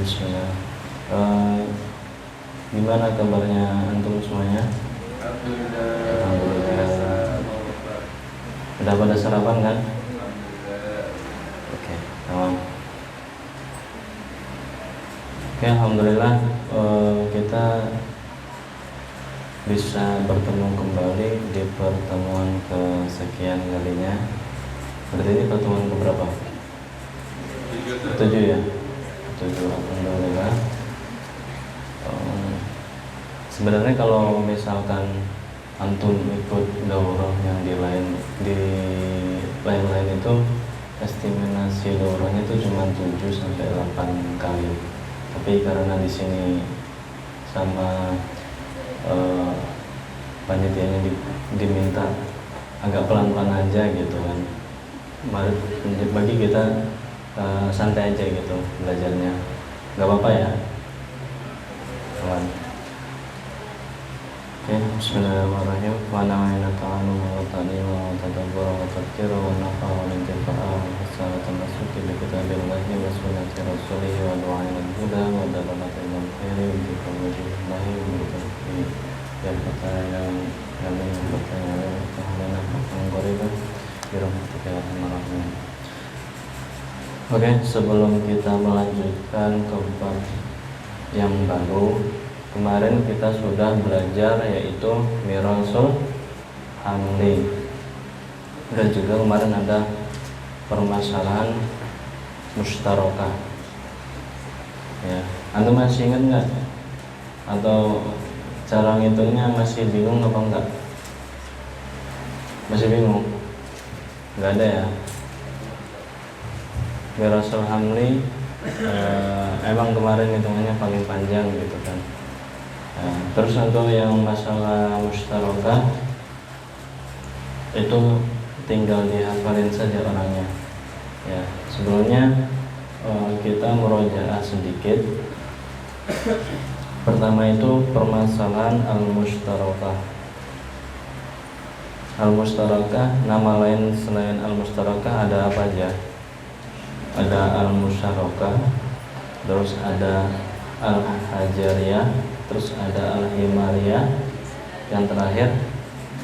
Bismillah. Eh, Gimana kabarnya antum semuanya? Alhamdulillah. Udah pada sarapan kan? Oke, tamam. Oke, alhamdulillah kita bisa bertemu kembali di pertemuan kesekian kalinya. Berarti ini pertemuan keberapa? 7 ya? 7, alhamdulillah. Sebenarnya kalau misalkan antum ikut daurah yang di lain itu estimasi daurahnya itu cuma 7 sampai 8 kali. Tapi karena di sini sama panitianya diminta agak pelan-pelan aja gitu kan. Bagi kita santai aja gitu belajarnya. Gak apa-apa ya. Kawan. Oke, bismillahirrahmanirrahim. Wa na'ina ta'alu wa ta'limu wa tadabbura wa tadhkira wa nafa'a wa intifa'a wa hasanatan nasuki bi kitabillahi wa sunnati rasulihi wa du'a ila huda wa dalalatil khairi wa dzikra wajhillahi wa barakatuh. Yang pertanyaan yang bertanya tahlana yang qariban bi rahmatika ya arhamar rahimin. Oke, sebelum kita melanjutkan ke bab yang baru, kemarin kita sudah belajar yaitu mirasul hamli, dan juga kemarin ada permasalahan mustarokah. Ya, antum masih ingat nggak? Atau cara ngitungnya masih bingung apa enggak? Masih bingung? Nggak ada ya? Mirasul hamli emang kemarin hitungannya paling panjang gitu kan. Terus untuk yang masalah mustarokah itu tinggal dihafalin saja orangnya. Ya, sebelumnya kita murojaah sedikit. Pertama itu permasalahan al-mustarokah. Al-mustarokah, nama lain selain al-mustarokah ada apa aja? Ada al-musyarakah, terus ada al-hajariyah, terus ada al-himariyah, yang terakhir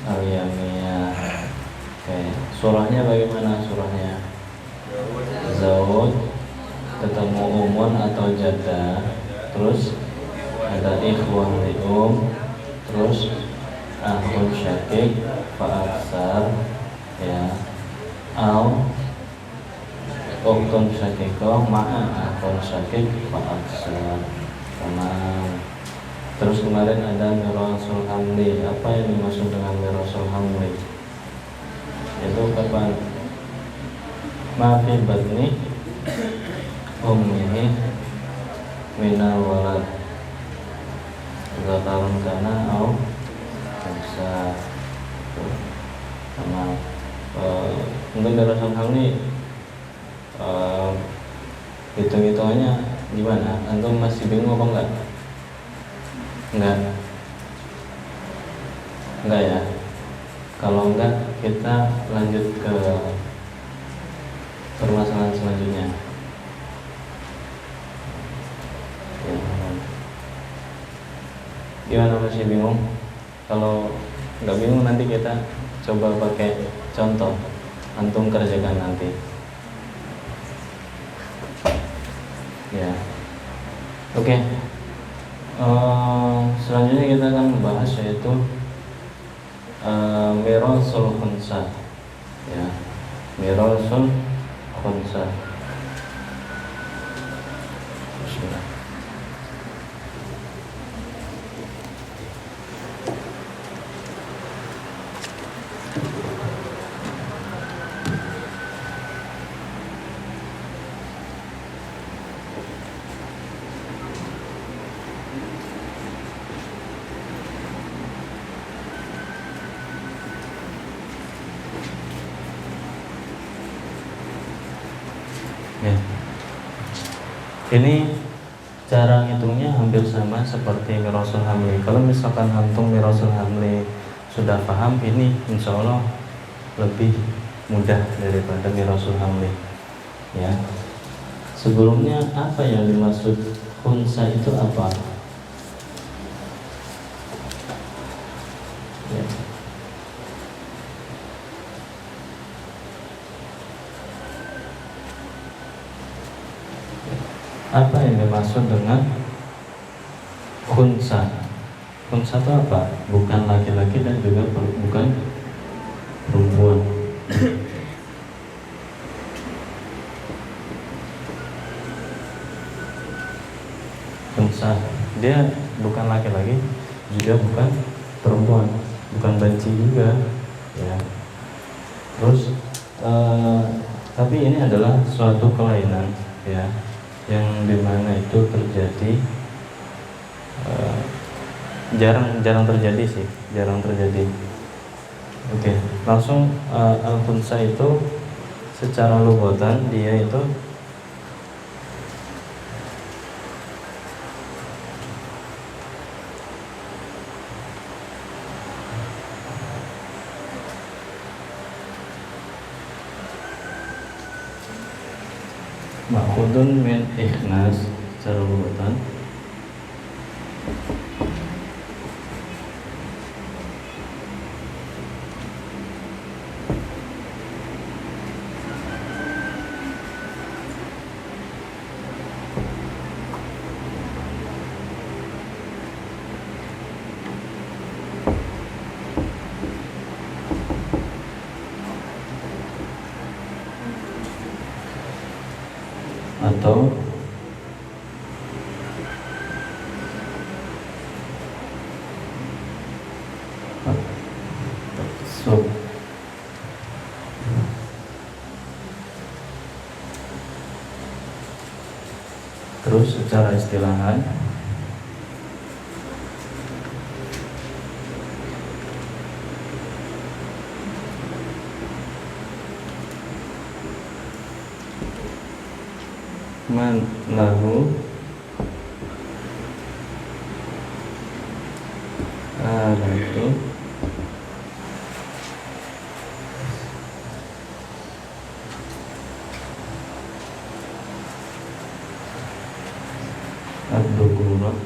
al-yamiyah. Oke, surahnya bagaimana surahnya? Zawud, ketemu umun atau jaddah, terus ada ikhwah li'um, terus akhun syakik fa'aksar, ya, Uktun syakikoh ma'a akun syakik fa'aksar. Terus kemarin ada mirasul hamli. Apa yang dimaksud dengan mirasul hamli? Itu kapan? Mafi batni ummihi minal walad zakarun kana au bisa. Untuk mirasul hamli hitung-hitungannya gimana? Antum masih bingung apa enggak? Enggak ya? Kalau enggak, kita lanjut ke permasalahan selanjutnya. Ya. Gimana, masih bingung? Kalau enggak bingung nanti kita coba pakai contoh. Antum kerjakan nanti. Ya, oke. Selanjutnya kita akan membahas yaitu mirasul khunsah. Ya, mirasul khunsah. Bismillah. Ya. Ini cara hitungnya hampir sama seperti mirasul hamli. Kalau misalkan antum mirasul hamli sudah paham, ini insya Allah lebih mudah daripada mirasul hamli. Ya. Sebelumnya apa yang dimaksud Khunsa itu apa? Ya. Apa yang dimaksud dengan khunsa? Khunsa itu apa? Bukan laki-laki dan juga bukan perempuan. Khunsa, dia bukan laki-laki, juga bukan perempuan, bukan banci juga, ya. Terus, tapi ini adalah suatu kelainan, ya, yang dimana itu terjadi, jarang terjadi sih, jarang terjadi. Oke, langsung al-khunsa itu secara lughatan dia itu ma'khudun min ikhnas secara lughatan. Atau sub. Terus secara istilahan man lahu alatu ad-dukurah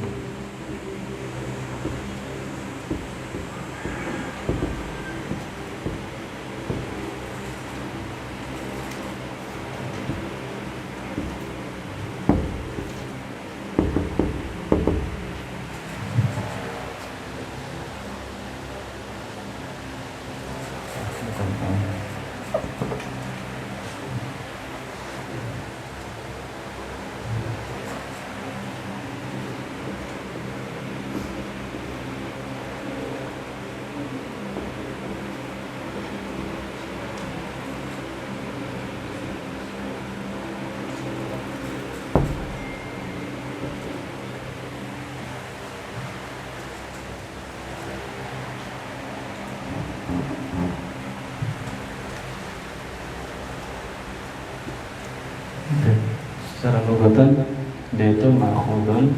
secara lughatan dia itu ma'khudun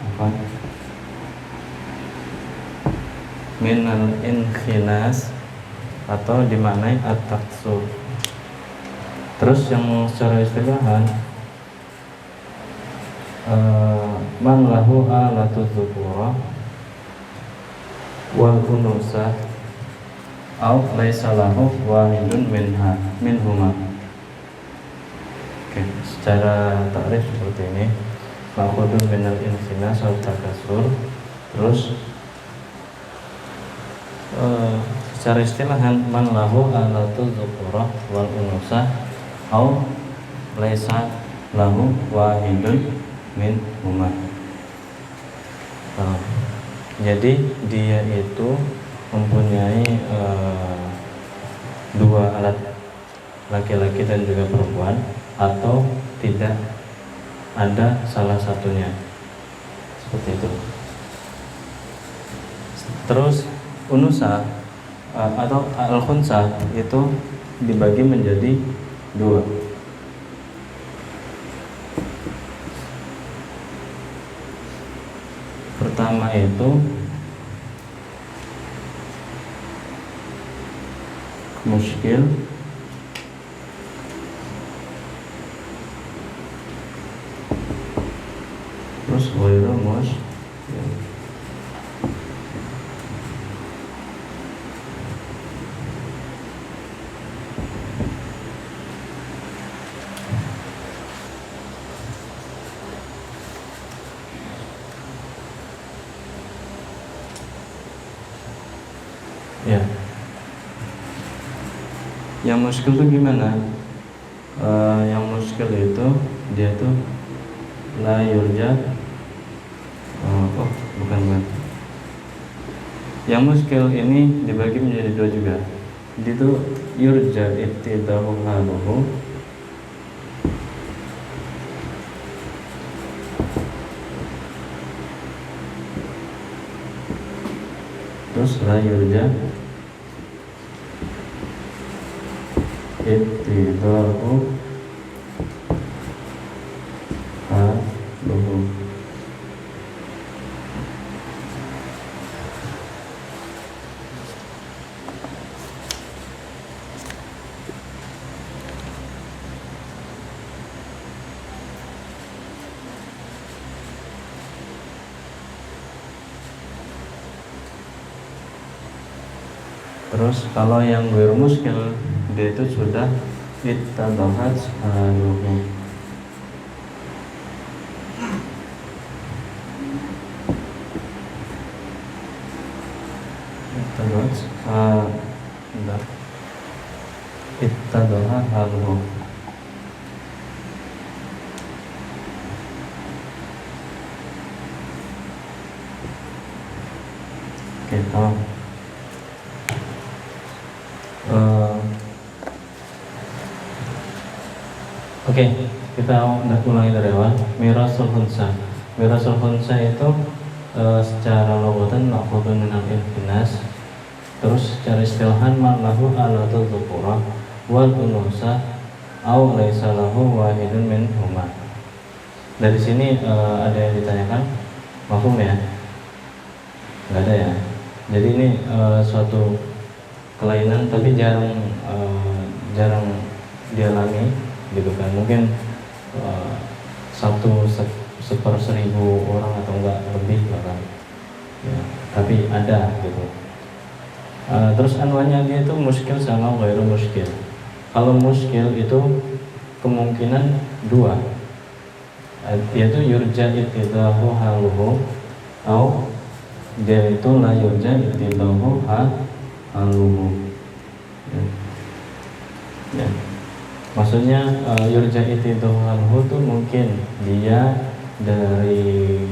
apa? Minal inkhinas atau dimaknai at-taksur. Terus yang secara istilahan man lahu alatu dzukura wal unusah au laisa lahu wahidun minhuma. Oke, secara takrif seperti ini. Ma'khudun minal insinas atau takasur. Terus secara istilahan man lahu alatu dzukura wal unusah au laisa lahu wahidun minhuma. Jadi dia itu mempunyai dua alat, laki-laki dan juga perempuan, atau tidak ada salah satunya, seperti itu. Terus unusa atau al-khunsa itu dibagi menjadi dua. Pertama itu muskil, Yang muskil itu gimana? Yang muskil itu dia tuh la yurja. Bukan. Yang muskil ini dibagi menjadi dua juga. Itu yurja ibtidahu haluhu, terus la yurja ibtidahu haluhu. Terus kalau yang ghairu muskil dia itu sudah ittadahat haluhu. Ittadahat haluhu. Kita Oke, kita ulangi dari awal. Mirasul khunsa. Mirasul khunsa itu secara logatan ma'khudun min al-infinas. Terus secara istilahan ma'lahu alatul dzukura wal unusa au laisa lahu wahidun min huma. Dari sini ada yang ditanyakan, mafhum ya? Enggak ada ya. Jadi ini suatu kelainan tapi jarang dialami gitu kan. Mungkin 1/1000 orang atau enggak lebih bahkan ya, tapi ada gitu. Terus anwanya dia itu muskil sama ghairu muskil. Kalau muskil itu kemungkinan dua, yaitu yurja ittidahu haluhu atau dia itu la yurja ittidahu haluhu ya. Maksudnya yurja ittidahu haluhu itu mungkin dia dari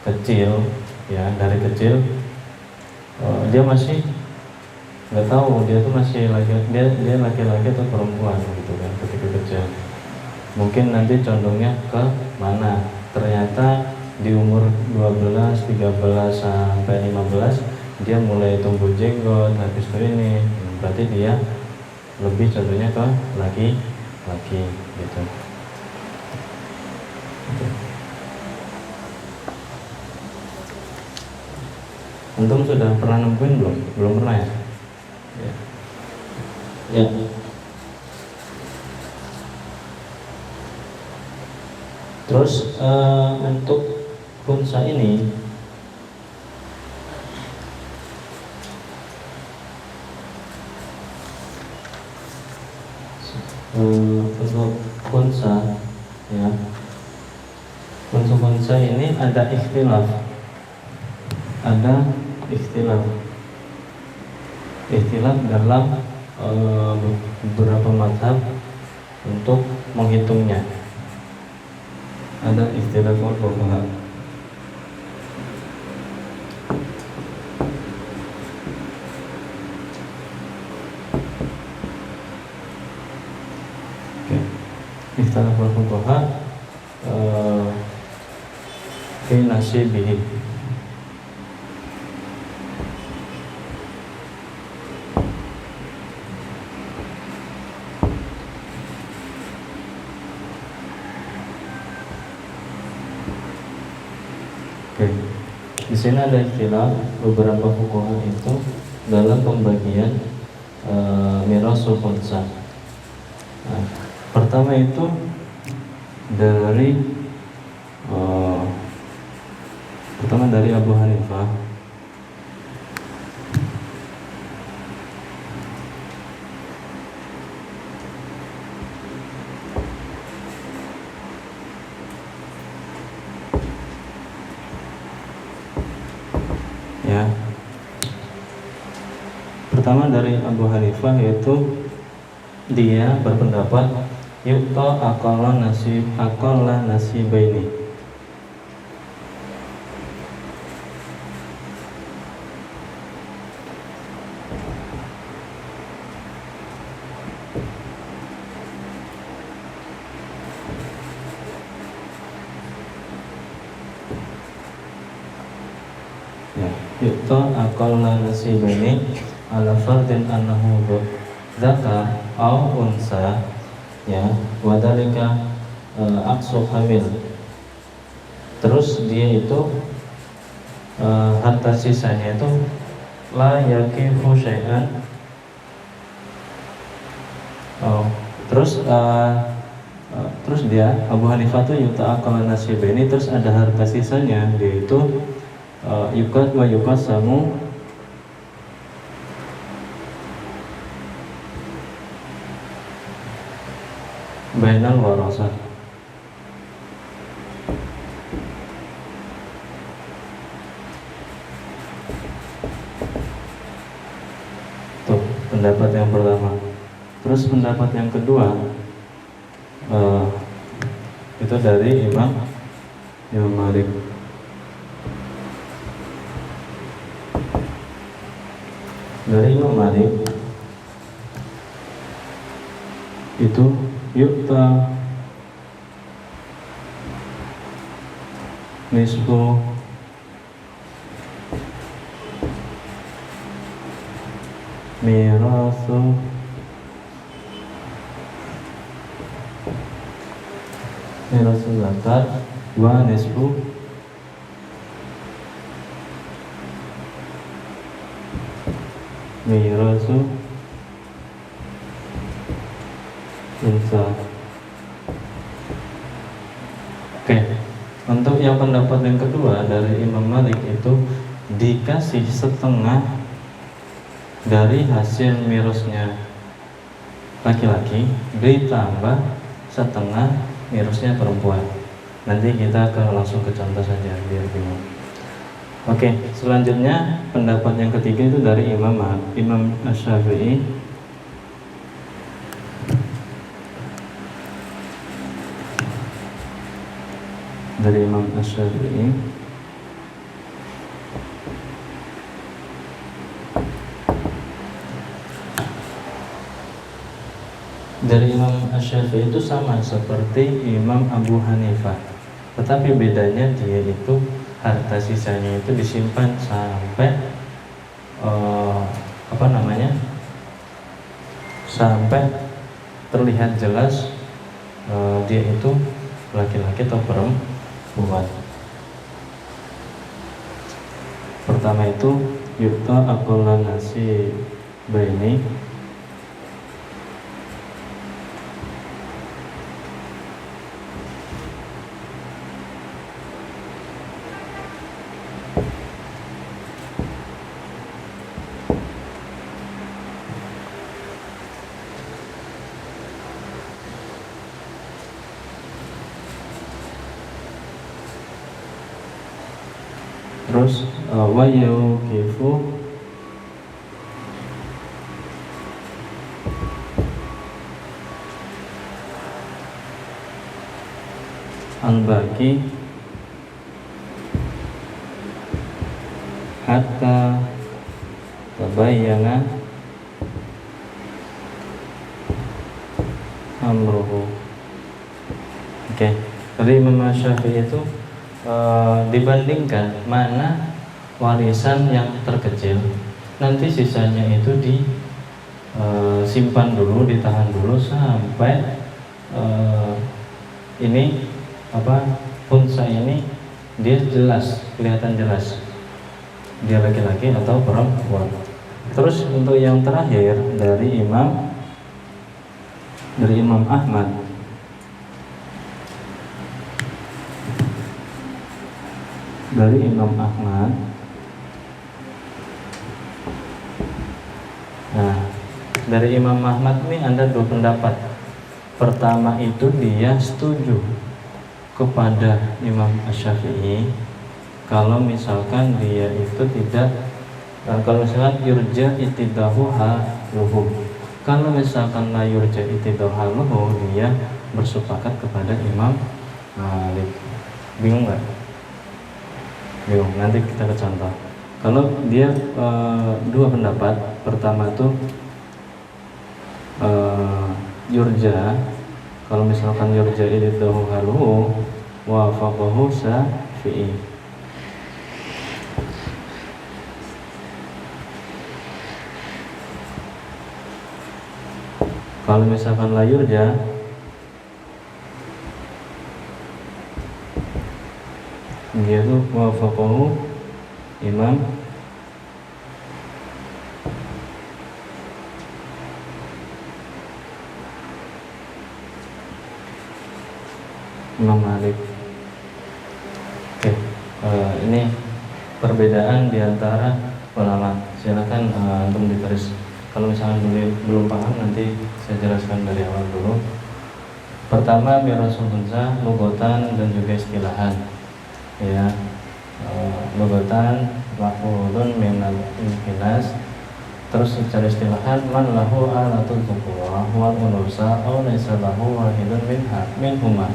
kecil ya, dari kecil dia masih nggak tahu dia tuh masih dia laki-laki atau perempuan gitu kan ketika kecil. Mungkin nanti condongnya ke mana, ternyata di umur 12, 13 sampai 15 dia mulai tumbuh jenggot, habis itu ini berarti dia lebih contohnya ke laki-laki gitu. Antum sudah pernah nemuin belum? Belum pernah ya? Ya. Terus untuk khunsa ini untuk khunsa ya, untuk khunsa ini ada ikhtilaf dalam beberapa mazhab untuk menghitungnya. Ada ikhtilaf fuqaha. Ikhtilaf fuqaha fi nasibihi. Di sini ada istilah beberapa fuqaha itu dalam pembagian mirasul khunsa. Nah, pertama itu dari Abu Hanifah. Ya. Pertama dari Abu Hanifah yaitu dia berpendapat yu'ta aqalla nasibaini. Yu'ta aqalla nasibaini ala fardin annahu dzakar au unsa, ya, wadalika aqsu hamil. Terus dia itu harta sisanya itu la yakifu syai'an. Terus dia Abu Hanifah tuh yuta aqalla nasibaini, terus ada harta sisanya, dia itu yukat wa yuqasamu bainal warasah. Tuh pendapat yang pertama. Terus pendapat yang kedua itu dari Imam Malik. Dari Imam Malik itu yu'ta nisfu mirasu zakat wa nisfu mirasu unsa. Oke, untuk yang pendapat yang kedua dari Imam Malik itu dikasih setengah dari hasil mirasnya laki-laki ditambah setengah mirasnya perempuan. Nanti kita akan langsung ke contoh saja biar bingung. Oke, selanjutnya pendapat yang ketiga itu dari Imam Asy-Syafi'i. Dari Imam Asy-Syafi'i itu sama seperti Imam Abu Hanifah, tetapi bedanya dia itu harta sisanya itu disimpan sampai sampai terlihat jelas dia itu laki-laki atau perempuan. Pertama itu yu'ta aqalla nasibaini terus wa yuqifu al-baqi hatta tabayyana amruhu. Oke, dari Imam Syafi'i itu dibandingkan mana warisan yang terkecil, nanti sisanya itu disimpan dulu, ditahan dulu sampai unsa ini dia jelas, kelihatan jelas dia laki-laki atau perempuan. Terus untuk yang terakhir dari Imam Ahmad, Nah, dari Imam Ahmad ini ada dua pendapat. Pertama itu dia setuju kepada Imam Asy-Syafi'i kalau misalkan dia itu tidak, kalau misalkan yurja itidahu haluhu, Kalau misalkan la yurja itidhaluhu, dia bersepakat kepada Imam Malik. Bingung nggak? Bingung. Nanti kita ke contoh. Kalau dia dua pendapat. Pertama tuh yurja. Kalau misalkan yurja itidhaluhu wa faqahu Syafi'i. Kalau misalkan la yurja, dia tuh wafaqahu Imam Malik. Oke, ini perbedaan diantara ulama. Silakan untuk ditulis. Kalau misalnya belum paham, nanti saya jelaskan dari awal dulu. Pertama, mirasul unsa, lugotan dan juga istilahan. Ya, lugotan maf'ulun minal infilas. Terus secara istilahan, man lahu alatul fuqwa wal unusa aw laysa lahu wahidun minhuma.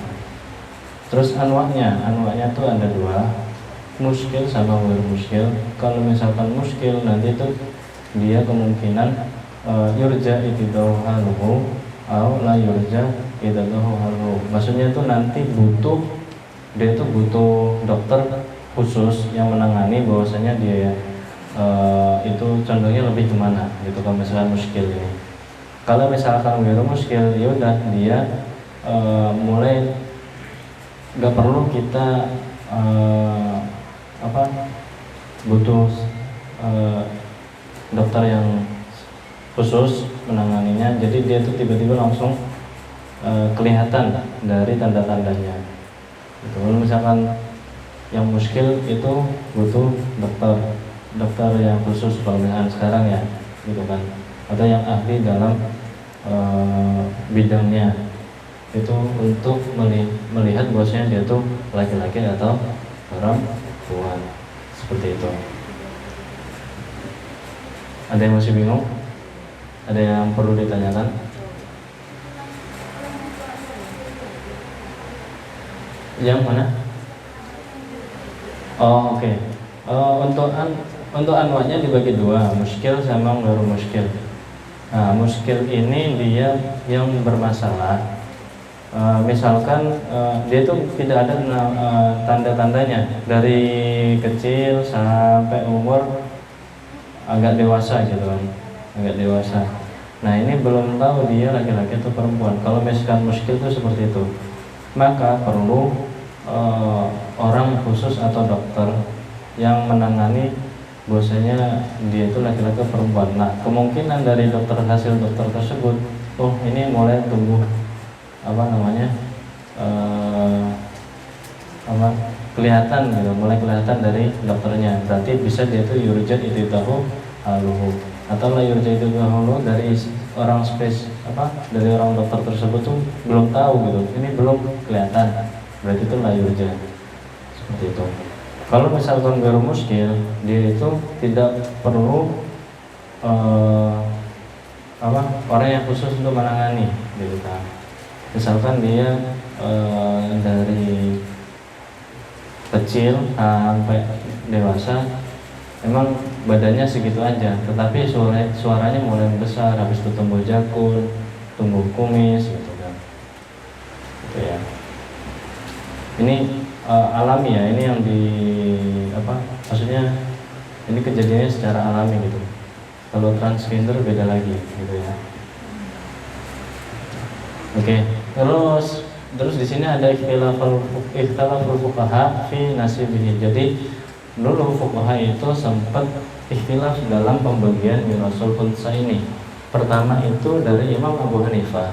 Terus anwa'nya tuh ada dua, muskil sama ghair muskil. Kalau misalkan muskil, nanti tuh dia kemungkinan yurja itidhaluhu atau la yurja itidhaluhu. Maksudnya itu nanti dia itu butuh dokter khusus yang menangani, bahwasanya dia itu contohnya lebih kemana gitu kalau misalkan muskil ini. Kalau misalkan ghair muskil, ya udah dia mulai nggak perlu kita butuh dokter yang khusus menanganinya, jadi dia tuh tiba-tiba langsung kelihatan dari tanda-tandanya. Gitu. Kalau misalkan yang muskil itu butuh dokter yang khusus, kalau misalkan sekarang ya, gitu kan, atau yang ahli dalam bidangnya itu untuk melihat bahwasanya dia tuh laki-laki atau perempuan, seperti itu. Ada yang masih bingung? Ada yang perlu ditanyakan? Yang mana? Oh, oke. Untuk anwa'nya dibagi dua, muskil sama ghair muskil. Nah, muskil ini dia yang bermasalah. Misalkan dia tuh tidak ada tanda-tandanya dari kecil sampai umur agak dewasa gitu kan, agak dewasa. Nah, ini belum tahu dia laki-laki atau perempuan. Kalau misalkan muskil itu seperti itu, maka perlu orang khusus atau dokter yang menangani bahwasanya dia itu laki-laki atau perempuan. Nah, kemungkinan dari hasil dokter tersebut, oh ini mulai tumbuh kelihatan gitu, mulai kelihatan dari dokternya. Berarti bisa dia tuh yurjat itidhaluhu atau la yurjat itidhaluhu dari orang dari orang dokter tersebut tuh belum tahu gitu, ini belum kelihatan, berarti itu la yurjat, seperti itu. Kalau misalkan ghair muskil, dia itu tidak perlu orang yang khusus untuk menangani gitu kan. Misalkan dia dari kecil sampai dewasa emang badannya segitu aja, tetapi suaranya mulai besar, habis itu tumbuh jakun, tumbuh kumis gitu kan. Gitu ya. Ini alami ya, ini yang maksudnya ini kejadiannya secara alami gitu. Kalau transgender beda lagi gitu ya. Oke. Terus di sini ada ikhtilaful fuqaha fi nasibihi. Jadi dulu fuqaha itu sempat ikhtilaf dalam pembagian mirasul unsa ini. Pertama itu dari Imam Abu Hanifah.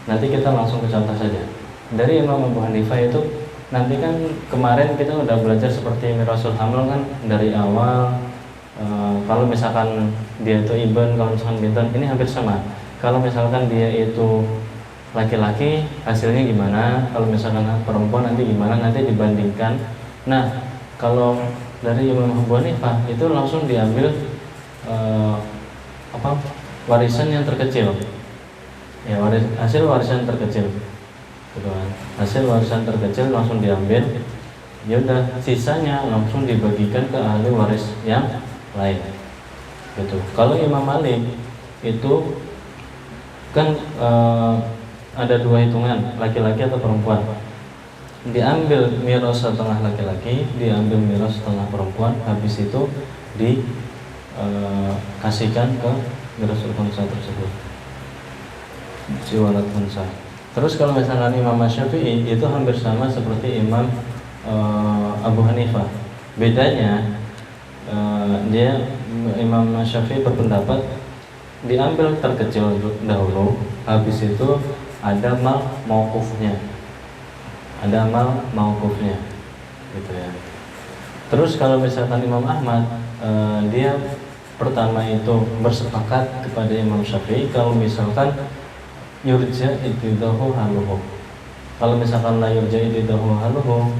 Nanti kita langsung ke contoh saja. Dari Imam Abu Hanifah itu nanti kan kemarin kita udah belajar seperti mirasul hamil kan dari awal. Kalau misalkan dia itu ibn, kalau misalkan bintan, ini hampir sama. Kalau misalkan dia itu laki-laki hasilnya gimana, kalau misalkan perempuan nanti gimana, nanti dibandingkan. Nah, kalau dari Imam Abu Hanifah itu langsung diambil warisan yang terkecil, ya hasil warisan terkecil, gitu kan. Hasil warisan terkecil langsung diambil, ya udah sisanya langsung dibagikan ke ahli waris yang lain, gitu. Kalau Imam Malik itu kan ada dua hitungan, laki-laki atau perempuan. Diambil miras setengah laki-laki, diambil miras setengah perempuan, habis itu kasihkan ke mirasul khunsa tersebut, si walad khunsa. Terus kalau misalnya Imam Syafi'i itu hampir sama seperti Imam Abu Hanifah. Bedanya Imam Syafi'i berpendapat diambil terkecil dahulu, habis itu ada mal mauqufnya, gitu ya. Terus kalau misalkan Imam Ahmad, dia pertama itu bersepakat kepada Imam Syafi'i kalau misalkan yurja iddahu haluhu. Kalau misalkan la yurja iddahu haluhu,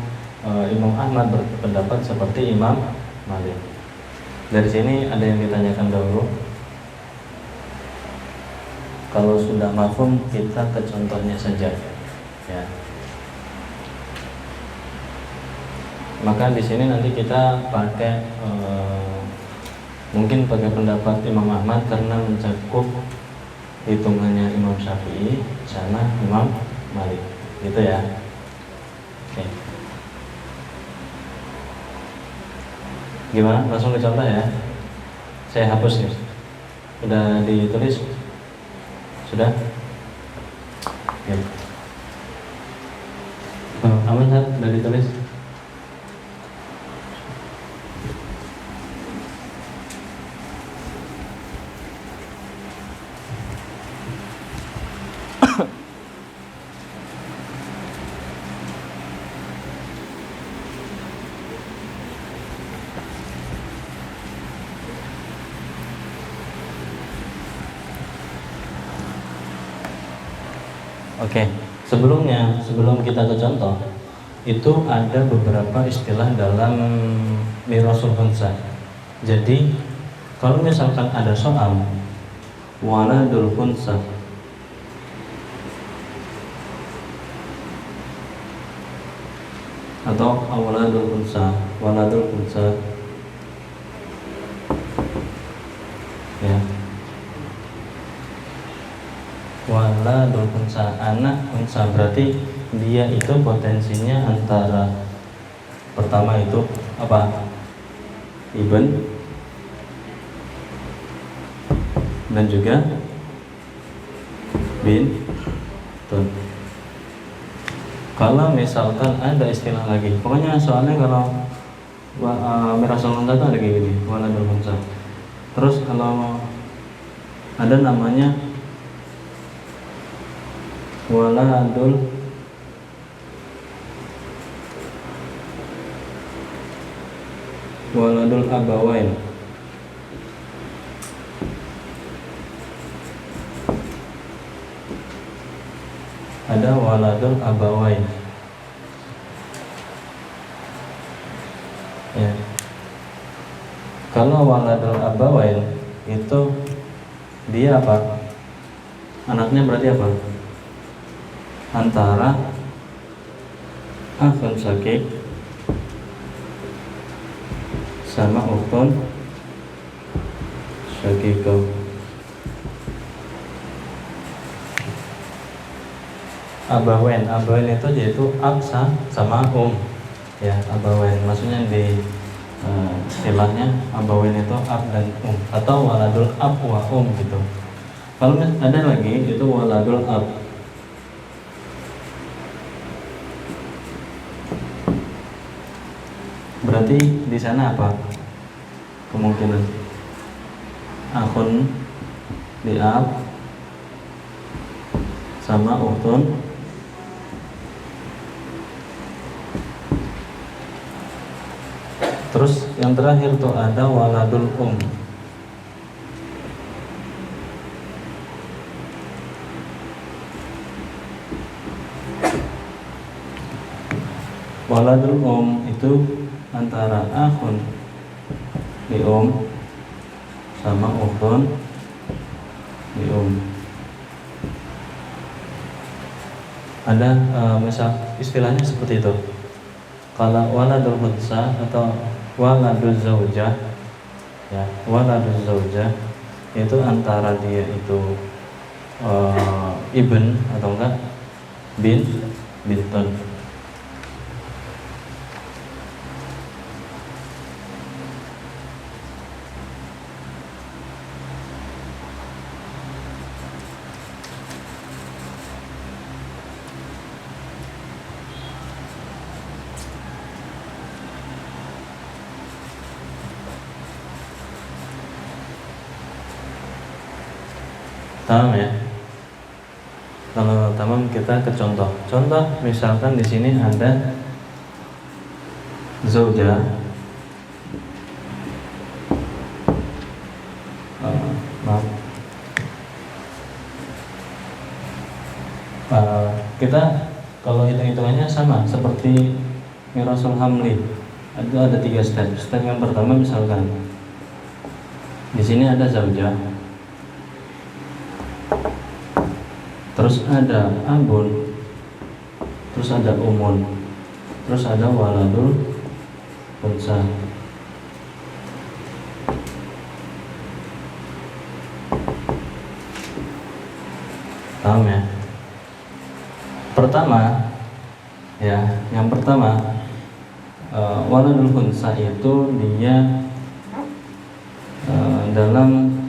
Imam Ahmad berpendapat seperti Imam Malik. Dari sini ada yang ditanyakan dahulu. Kalau sudah mafhum, kita ke contohnya saja, ya. Maka di sini nanti kita pakai mungkin pakai pendapat Imam Ahmad karena mencakup hitungannya Imam Syafi'i sama Imam Malik, gitu ya. Oke. Gimana? Langsung ke contoh ya. Saya hapus nih. Udah ditulis? Sudah? Ya. Aman kan? Udah ditulis? Oke, sebelum kita ke contoh, itu ada beberapa istilah dalam mirasul khunsa. Jadi, kalau misalkan ada soal waladul khunsa atau waladul khunsa, ya. Waladul khunsa, anak khunsa, berarti dia itu potensinya antara pertama itu apa? Ibn dan juga bin tun. Kalau misalkan ada istilah lagi, pokoknya soalnya kalau mirasul khunsa itu ada kayak gini, waladul khunsa. Terus kalau ada namanya waladul abawain, ada waladul abawain, ya. Kalau waladul abawain itu dia apa? Anaknya berarti apa? Antara akhun syakik sama ukhtun syakikah. Abawain itu yaitu ab sama ya. Abawain maksudnya di istilahnya abawain itu ab dan atau waladul ab wa gitu. Kalau ada lagi itu waladul ab. Berarti di sana apa kemungkinan? Akhun di ab sama ukhtun terus yang terakhir tuh ada waladul waladul itu antara akhun di sama ukhtun Ada misal istilahnya seperti itu. Kalau waladul khunsa atau waladul zaujah, ya, waladul zaujah itu antara dia itu ibn atau enggak bintun. Tamam ya. Kalau tamam kita ke contoh. Contoh misalkan di sini ada zauja. Maaf. Kita kalau hitung-hitungannya sama seperti mirasul hamli. Ada 3 step. Step yang pertama misalkan di sini ada zauja. Terus ada abun, terus ada umun, terus ada waladul khunsa. Paham ya? Pertama, ya, yang pertama waladul khunsa itu dia dalam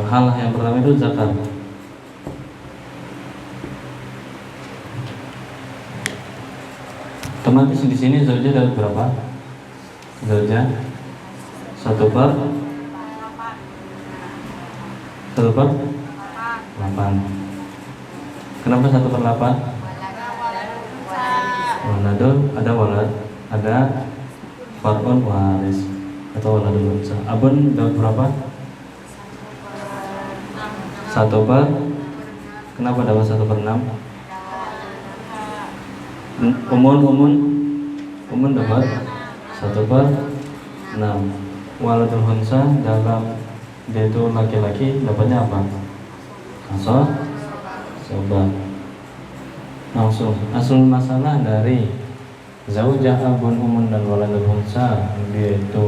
hal yang pertama itu zakar. Otomatis di sini zauja ada berapa? Zauja 1/8. Kenapa 1/8? Waladul, ada walad, ada far'un waris atau waladul khunsa. Abun dapat berapa? 1/6. Kenapa dapat 1/6? Umun dapat 1/6. Waladul khunsa dalam dia itu laki-laki dapatnya apa? Coba langsung asal masalah dari zaujah, abun, umun dan waladul khunsa dia itu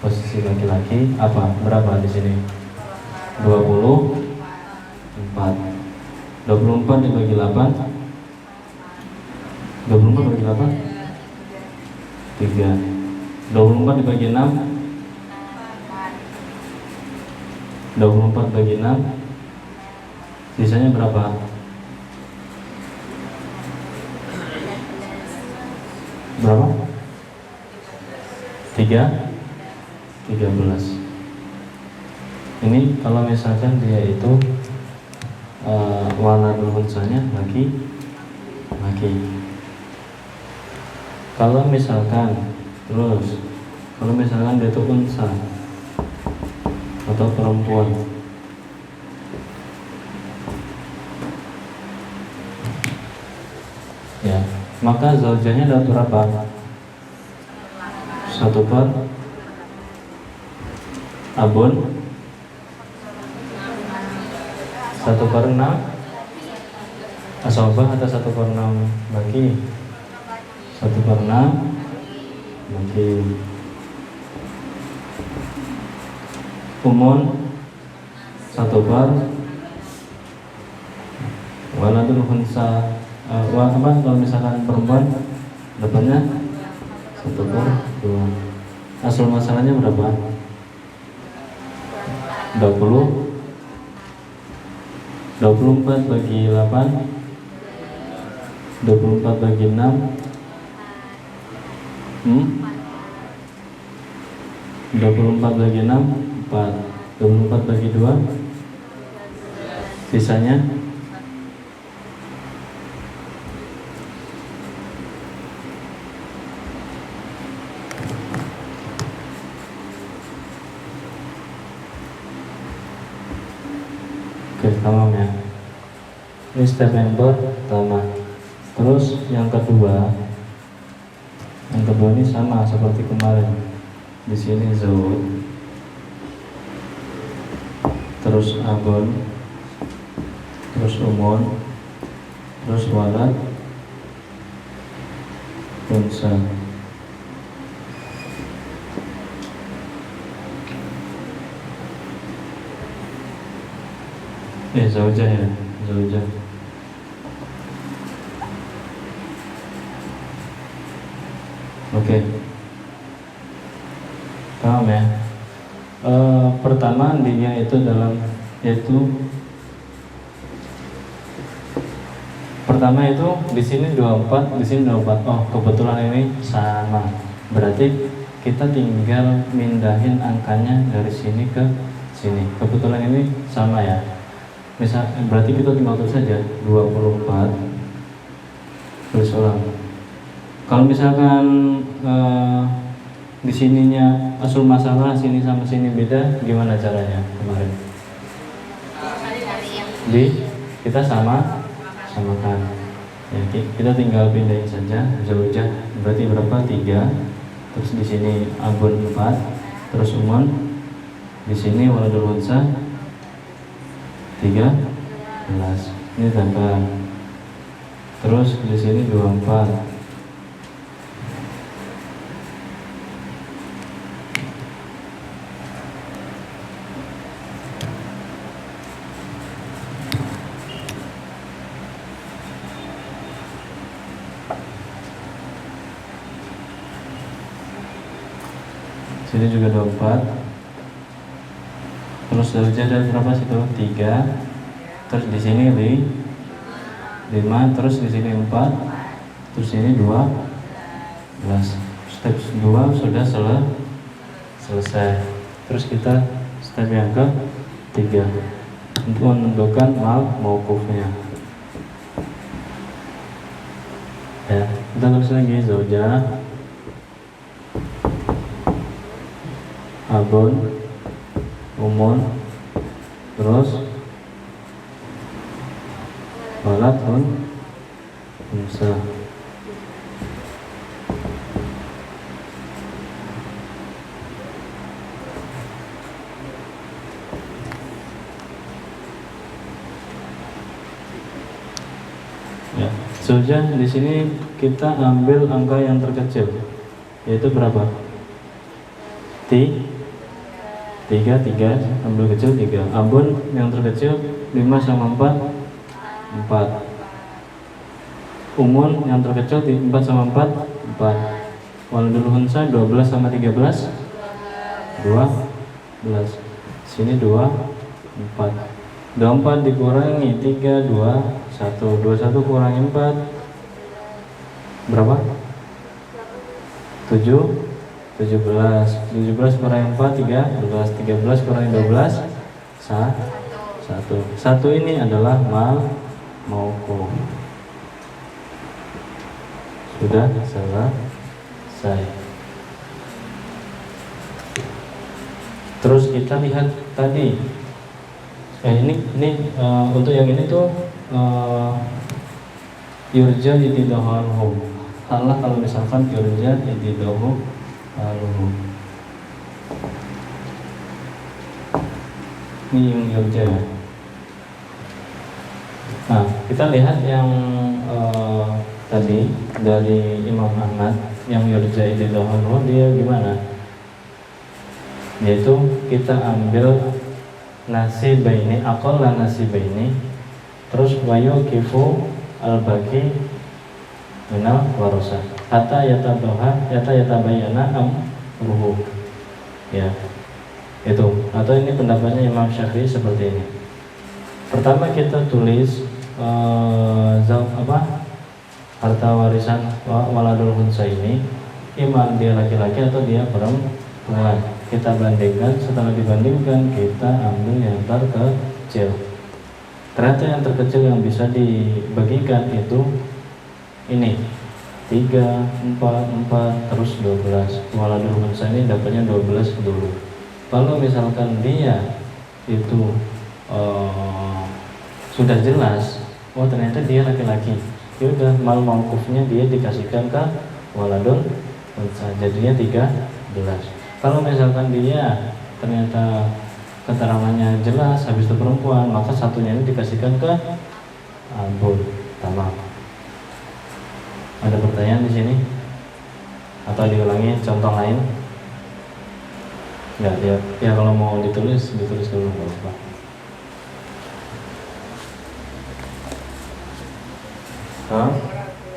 posisi laki-laki apa? Berapa di sini? 24. 24 dibagi 8. 24 dibagi 8 3. 24 dibagi 6 24 bagi 6 sisanya berapa? Berapa? 13. Ini kalau misalkan dia itu waladul khunsanya laki. Kalau misalkan dia itu unsa atau perempuan, ya, maka zaujahnya dapat berapa? 1/6. Abun 1/6. Asobah atau 1/6 bagi 1/6 bagi umun 1/, waladul khunsa kalau misalkan perempuan dapatnya 1/2. Asal masalahnya berapa? 20. 24 bagi 8, 24 bagi 6, 24 bagi 6 4, 24 bagi 2 sisanya oke, tamam ya. Ini step yang pertama. Terus yang kedua ini sama seperti kemarin. Di sini zauj. terus abun, terus umun, terus walad unsa. Zaujah ya, zaujah. Oke. Paham ya? Pertama dia itu pertama itu di sini 24, di sini 24. Oh, kebetulan ini sama. Berarti kita tinggal mindahin angkanya dari sini ke sini. Kebetulan ini sama ya. Misal berarti kita tinggal tulis saja 24 tulis ulang. Kalau misalkan di sininya asal masalah sini sama sini beda, gimana caranya kemarin? Kita samakan. Ya, kita tinggal pindahin saja zaujah. Berarti berapa? 3. Terus di sini abun 4, terus umun. Di sini waladul unsa 13. Ini tambah. Terus di sini 24. Sini juga 24. Terus zaujah ada berapa situ? 3. Terus di sini 5. Terus di sini 4. Terus ini 12. Step 2 sudah selesai. Terus kita step yang ke 3 untuk menentukan mauqufnya. Ya, kita tulis lagi zaujah, abun, umun, terus walad unsa. Ya, zaujah di sini kita ambil angka yang terkecil, yaitu berapa? 3, ambil kecil 3. Abun yang terkecil 5 sama 4 4. Umun yang terkecil 4 sama 4 4. Waladul unsa 12 sama 13 12. Sini 2 4. 24 dikurangi 3 2 1. 21 kurangi 4 berapa? 17 kurangi 4 13. 13 kurangi 12 1 ini adalah mauquf. Sudah selesai. Terus kita lihat tadi ini untuk yang ini tuh yurja itidahu. Salah kalau misalkan yurja itidahu ini yang yurja ya. Nah, kita lihat yang tadi dari Imam Ahmad yang yurja itidahu dia gimana? Yaitu kita ambil nasibaini, aqalla nasibaini, terus wayu kifu al-baqi minal warasa hatta yatabayyana amruhu. Ya, itu. Atau ini pendapatnya Imam Syafi'i seperti ini. Pertama kita tulis harta warisan waladul unsa ini imam dia laki-laki atau dia perempuan. Kita bandingkan, setelah dibandingkan kita ambil yang terkecil. Ternyata yang terkecil yang bisa dibagikan itu ini 3, 4, 4 terus 12. Waladul unsa ini dapatnya 12 dulu. Kalau misalkan dia itu sudah jelas, oh ternyata dia laki-laki, ya udah mauqufnya dia dikasihkan ke waladul unsa, jadinya 13. Kalau misalkan dia ternyata keterangannya jelas, habis itu perempuan, maka satunya ini dikasihkan ke abun. Tamam. Ada pertanyaan di sini? Atau diulangi contoh lain? Enggak, ya kalau mau ditulis dulu nggak apa-apa.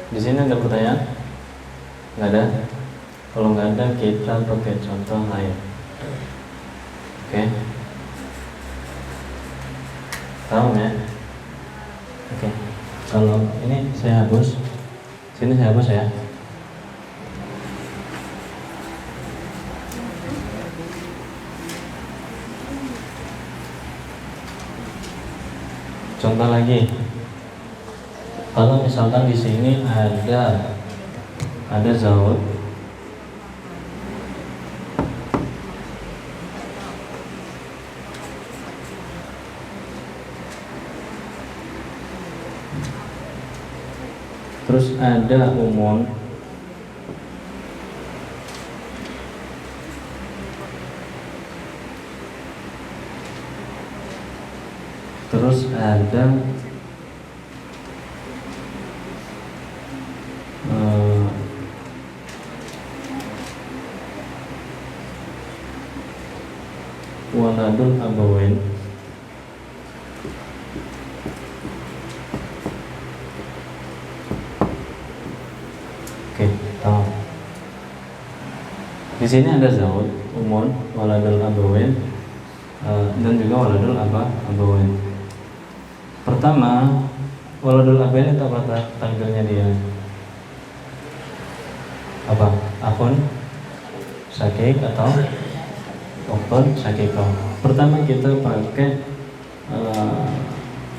Di sini ada pertanyaan? Nggak ada? Kalau nggak ada, kita pakai contoh lain. Oke? Paham ya? Oke. Kalau ini saya hapus, sini saya hapus ya. Contoh lagi. Kalau misalkan di sini ada Zaud, terus ada Umun, terus ada waladul abawain. Oke, tahu. Di sini ada Zaud, Umun, waladul abawain, dan juga waladul abawain. Pertama, waladul abawain itu apa tanggalnya dia? Apa? Akun, syakik atau okton, syakiko. Pertama kita pakai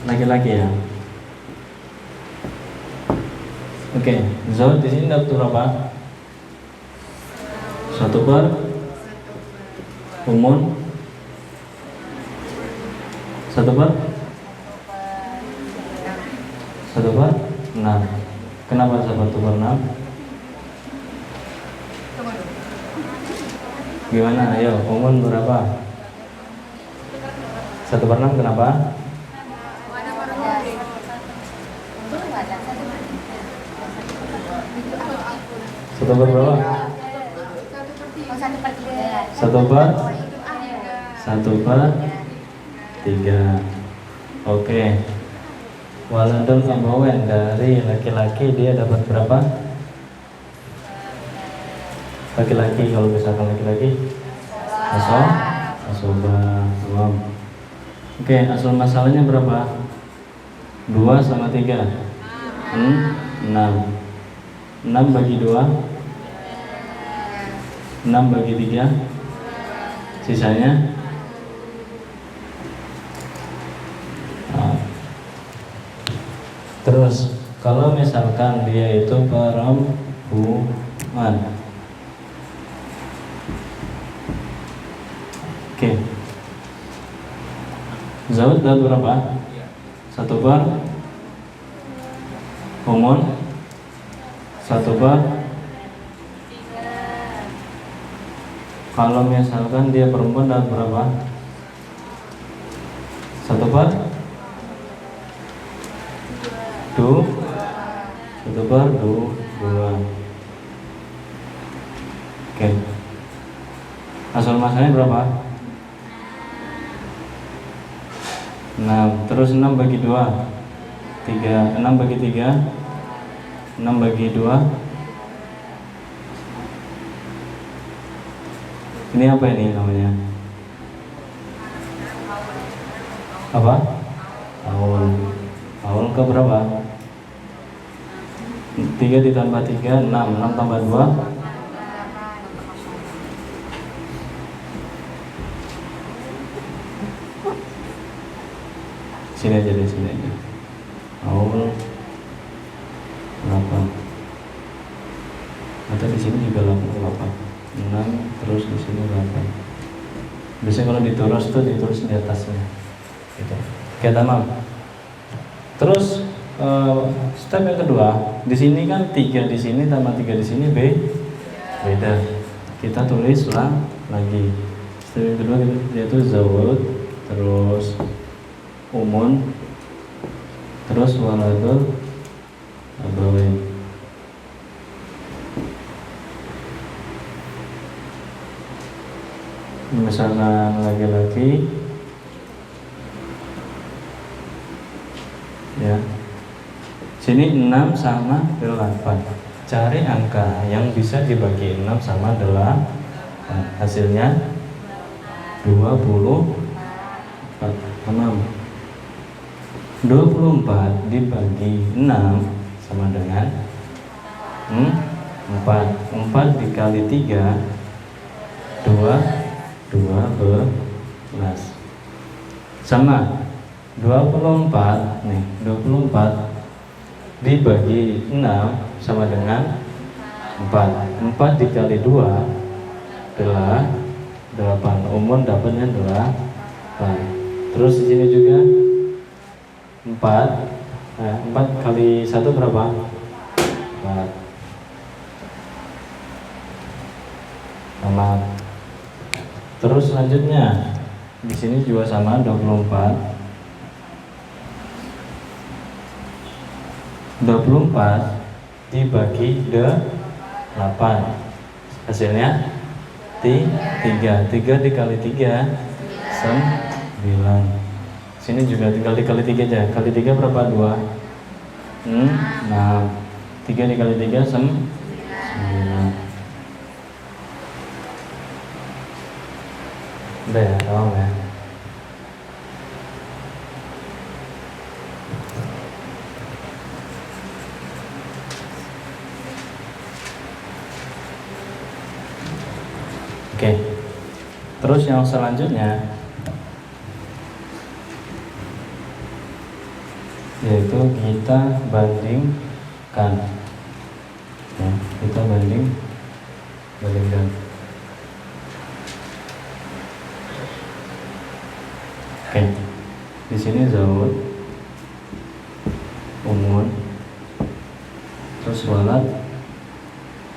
laki-laki ya. Oke, Zaud di sini dapat berapa? 1 per Umun 1 per 6. Kenapa 1 per 6? Gimana? Ayo, Umun berapa? 1 per 6 kenapa? 1 per berapa? 1 per 3. Oke. Waladul abawain dari laki-laki dia dapat berapa? Laki-laki, kalau misalkan laki-laki asobah. Oke, asal masalahnya berapa? 2 sama 3 6. 6 bagi 2 6 bagi 3 sisanya terus kalau misalkan dia itu perempuan. Oke. Zaud dapat berapa? 1 per Umun 1 per. Kalau misalkan dia perempuan dapat berapa? 1 per 2. 1 per 2. Oke. Asal masalahnya berapa? 6. Terus 6 bagi 2 3. 6 bagi 3 6 bagi 2. Ini apa ini namanya? Apa? Aul ke berapa? 3 ditambah 3 6. 6 tambah 2 sini aja deh, sini aja. Aul 8 atau di sini juga 8 6 terus di sini 8. Biasanya kalau ditulis tuh ditulis di atasnya gitu. Oke, tamam. Terus step yang kedua, di sini kan 3 di sini tambah 3 di sini beda. Kita tulis lagi. Step yang kedua yaitu Zaud terus umun, terus waladul abawain. Misalkan laki-laki ya, sini 6 sama 8. Cari angka yang bisa dibagi 6 sama 8. Hasilnya 24. 24 dibagi 6 sama dengan 4. 4 dikali 3 12 sama 24 nih. 24 dibagi 6 sama dengan 4. 4 dikali 2 adalah 8. Umum dapatnya 8. Terus di sini juga 4. 4 kali 1 berapa? 4. Sama. Terus selanjutnya di sini juga sama 24. 24 dibagi 8. Hasilnya 3. 3 dikali 3 9. Sini juga tinggal dikali 3 aja. Kali 3 berapa? 2. 6. 3 dikali 3 9. Udah ya, tolong ya. Oke. Terus yang selanjutnya yaitu kita bandingkan. Ya, kita bandingkan. Oke, di sini zaud, umun, terus walad,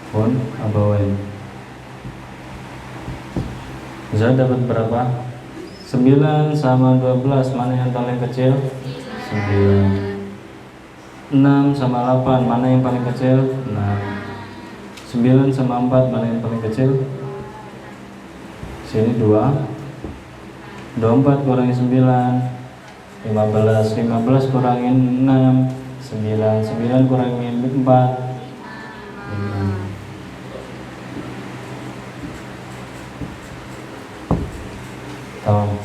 pun abawain. Zaud dapat berapa? 9 sama 12, mana yang paling kecil? 9. 6 sama 8, mana yang paling kecil? 6. 9 sama 4, mana yang paling kecil? Sini 2. 24 kurangi 9 15. 15 kurangi 6 9. 9 kurangi 4 tahun.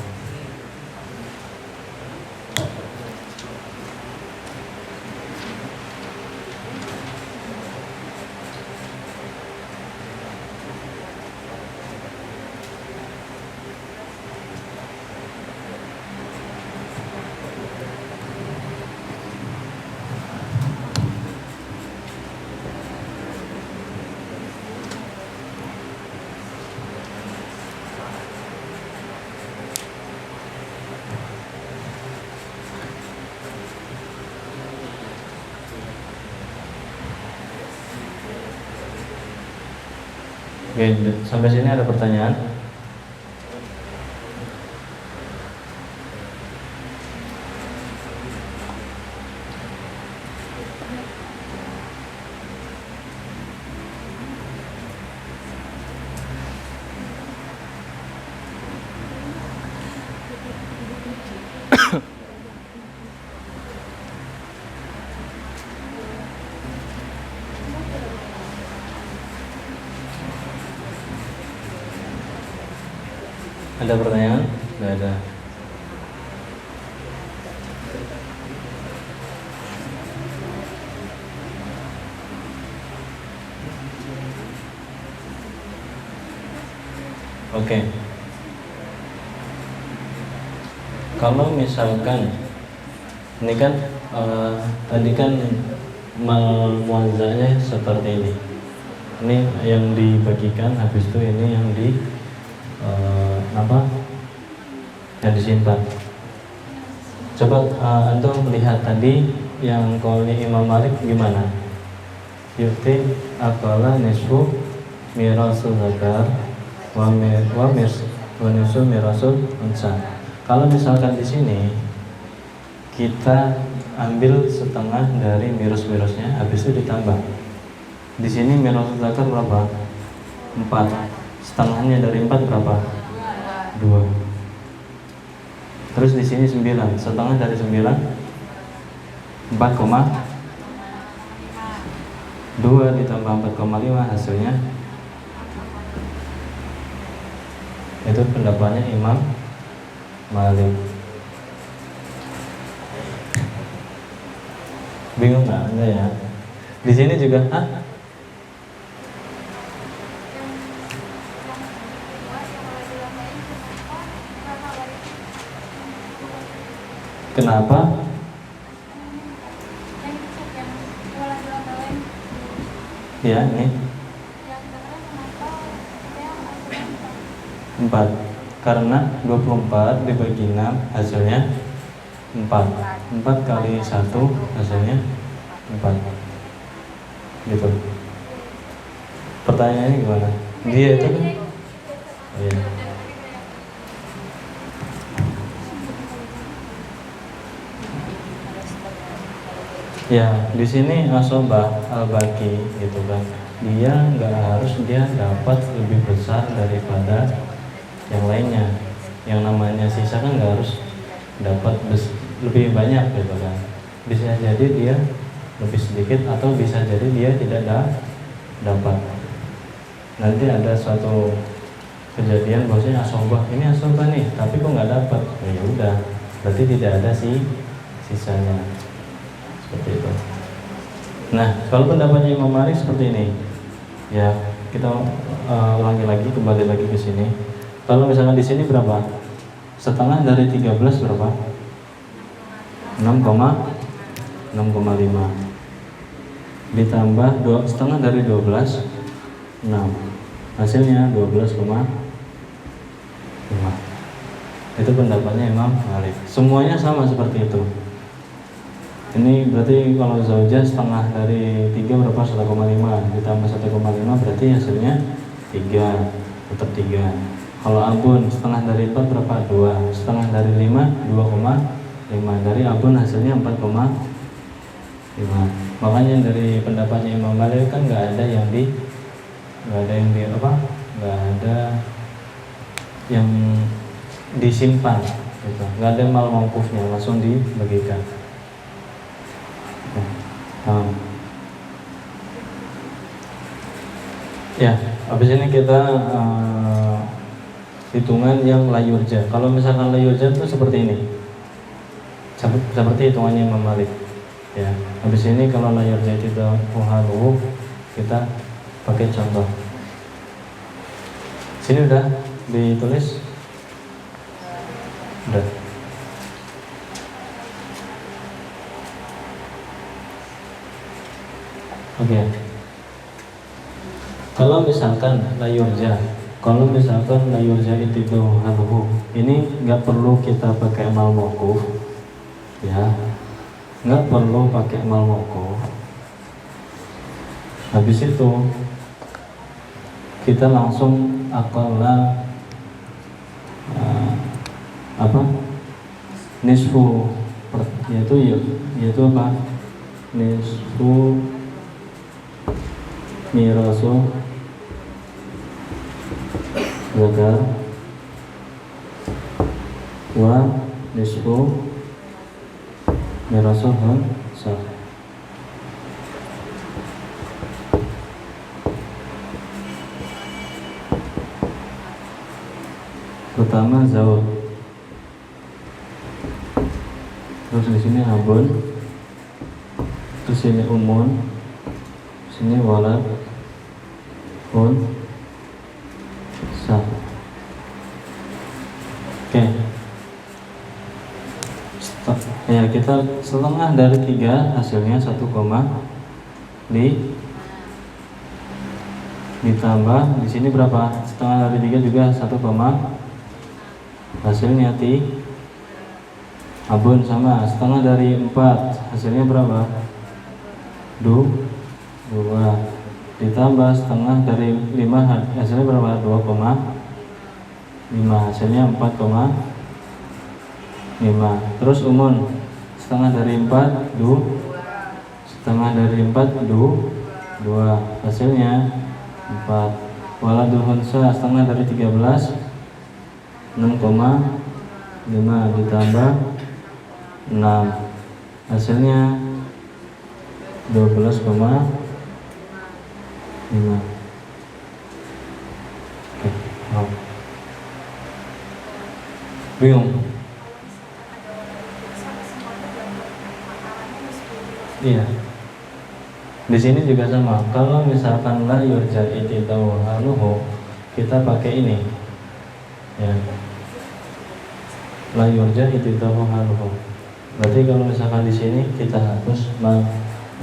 Oke, sampai sini ada pertanyaan? Ada pertanyaan? Tidak ada. Oke. Kalau misalkan ini kan tadi kan muazzanya seperti ini. Ini yang dibagikan, habis itu ini yang yang disimpan. Coba antum lihat tadi yang qauli Imam Malik gimana? Yuti akala nisfu mirasul zakar wa nisfu mirasul unsa. Kalau misalkan di sini kita ambil setengah dari mirus-mirusnya, habis itu ditambah. Di sini mirus zakar berapa? 4. Setengahnya dari 4 berapa? 2. Terus di sini 9. Setengah dari 9 4,2 ditambah 4,5 hasilnya. Itu pendapatnya Imam Malik. Bingung nggak? Enggak ya? Di sini juga, kenapa? Ya, ini 4. Karena 24 dibagi 6 hasilnya 4. 4 kali 1 hasilnya 4. Gitu. Pertanyaannya gimana? Dia itu kan? Oh, iya. Ya, di sini asobah al-baki gitu kan. Dia nggak harus dia dapat lebih besar daripada yang lainnya. Yang namanya sisa kan nggak harus dapat lebih banyak gitu kan. Bisa jadi dia lebih sedikit atau bisa jadi dia tidak dapat. Nanti ada suatu kejadian bahwasanya asobah, ini asobah nih, tapi kok nggak dapat. Ya udah, berarti tidak ada sisanya. Seperti itu. Nah, kalau pendapatnya Imam Malik seperti ini, ya kita ulangi lagi, kembali lagi ke sini. Kalau misalkan di sini berapa? Setengah dari 13 berapa? 6,5 ditambah setengah dari 12 6. Hasilnya 12,5. Itu pendapatnya Imam Malik. Semuanya sama seperti itu. Ini berarti kalau zaujah setengah dari 3 berapa? 1,5 ditambah 1,5 berarti hasilnya 3, tetap 3. Kalau abun setengah dari 4 berapa? 2. Setengah dari 5 2,5. Dari abun hasilnya 4,5. Makanya dari pendapatnya Imam Malik kan nggak ada yang disimpan gitu. Nggak ada mal mauqufnya, langsung dibagikan. Ya, habis ini kita hitungan yang layurja. Kalau misalkan layurja itu seperti ini, seperti hitungannya Imam Malik. Ya, habis ini kalau layurja itu uhaluhu, kita pakai contoh. Sini udah ditulis, udah. Oke. Kalau misalkan layurja itu haluhu, ini nggak perlu kita pakai mal mauquf, ya, nggak perlu pakai mal mauquf. Habis itu kita langsung aqalla nisfu, yaitu apa? Nisfu mirasu zakar wa nisfu mirasu unsa. Pertama zauj, terus di sini abun, terus sini umun, sini walad unsa. Oke. Ya, kita setengah dari 3 hasilnya 1, ditambah di sini berapa? Setengah dari 3 juga 1, hasilnya abun sama. Setengah dari 4 hasilnya berapa? 2. Ditambah setengah dari 5 hasilnya berapa? 2,5. Hasilnya 4,5. 5. Terus umun setengah dari 4 setengah dari 4 2. Hasilnya 4. Waladul khunsa setengah dari 13 6,5 ditambah 6. Hasilnya 12,5. Oke, bingung? Iya. Di sini juga sama. Kalau misalkan la yurja itidau haluhu, kita pakai ini. Ya. La yurja itidau haluhu. Berarti kalau misalkan di sini kita hapus mau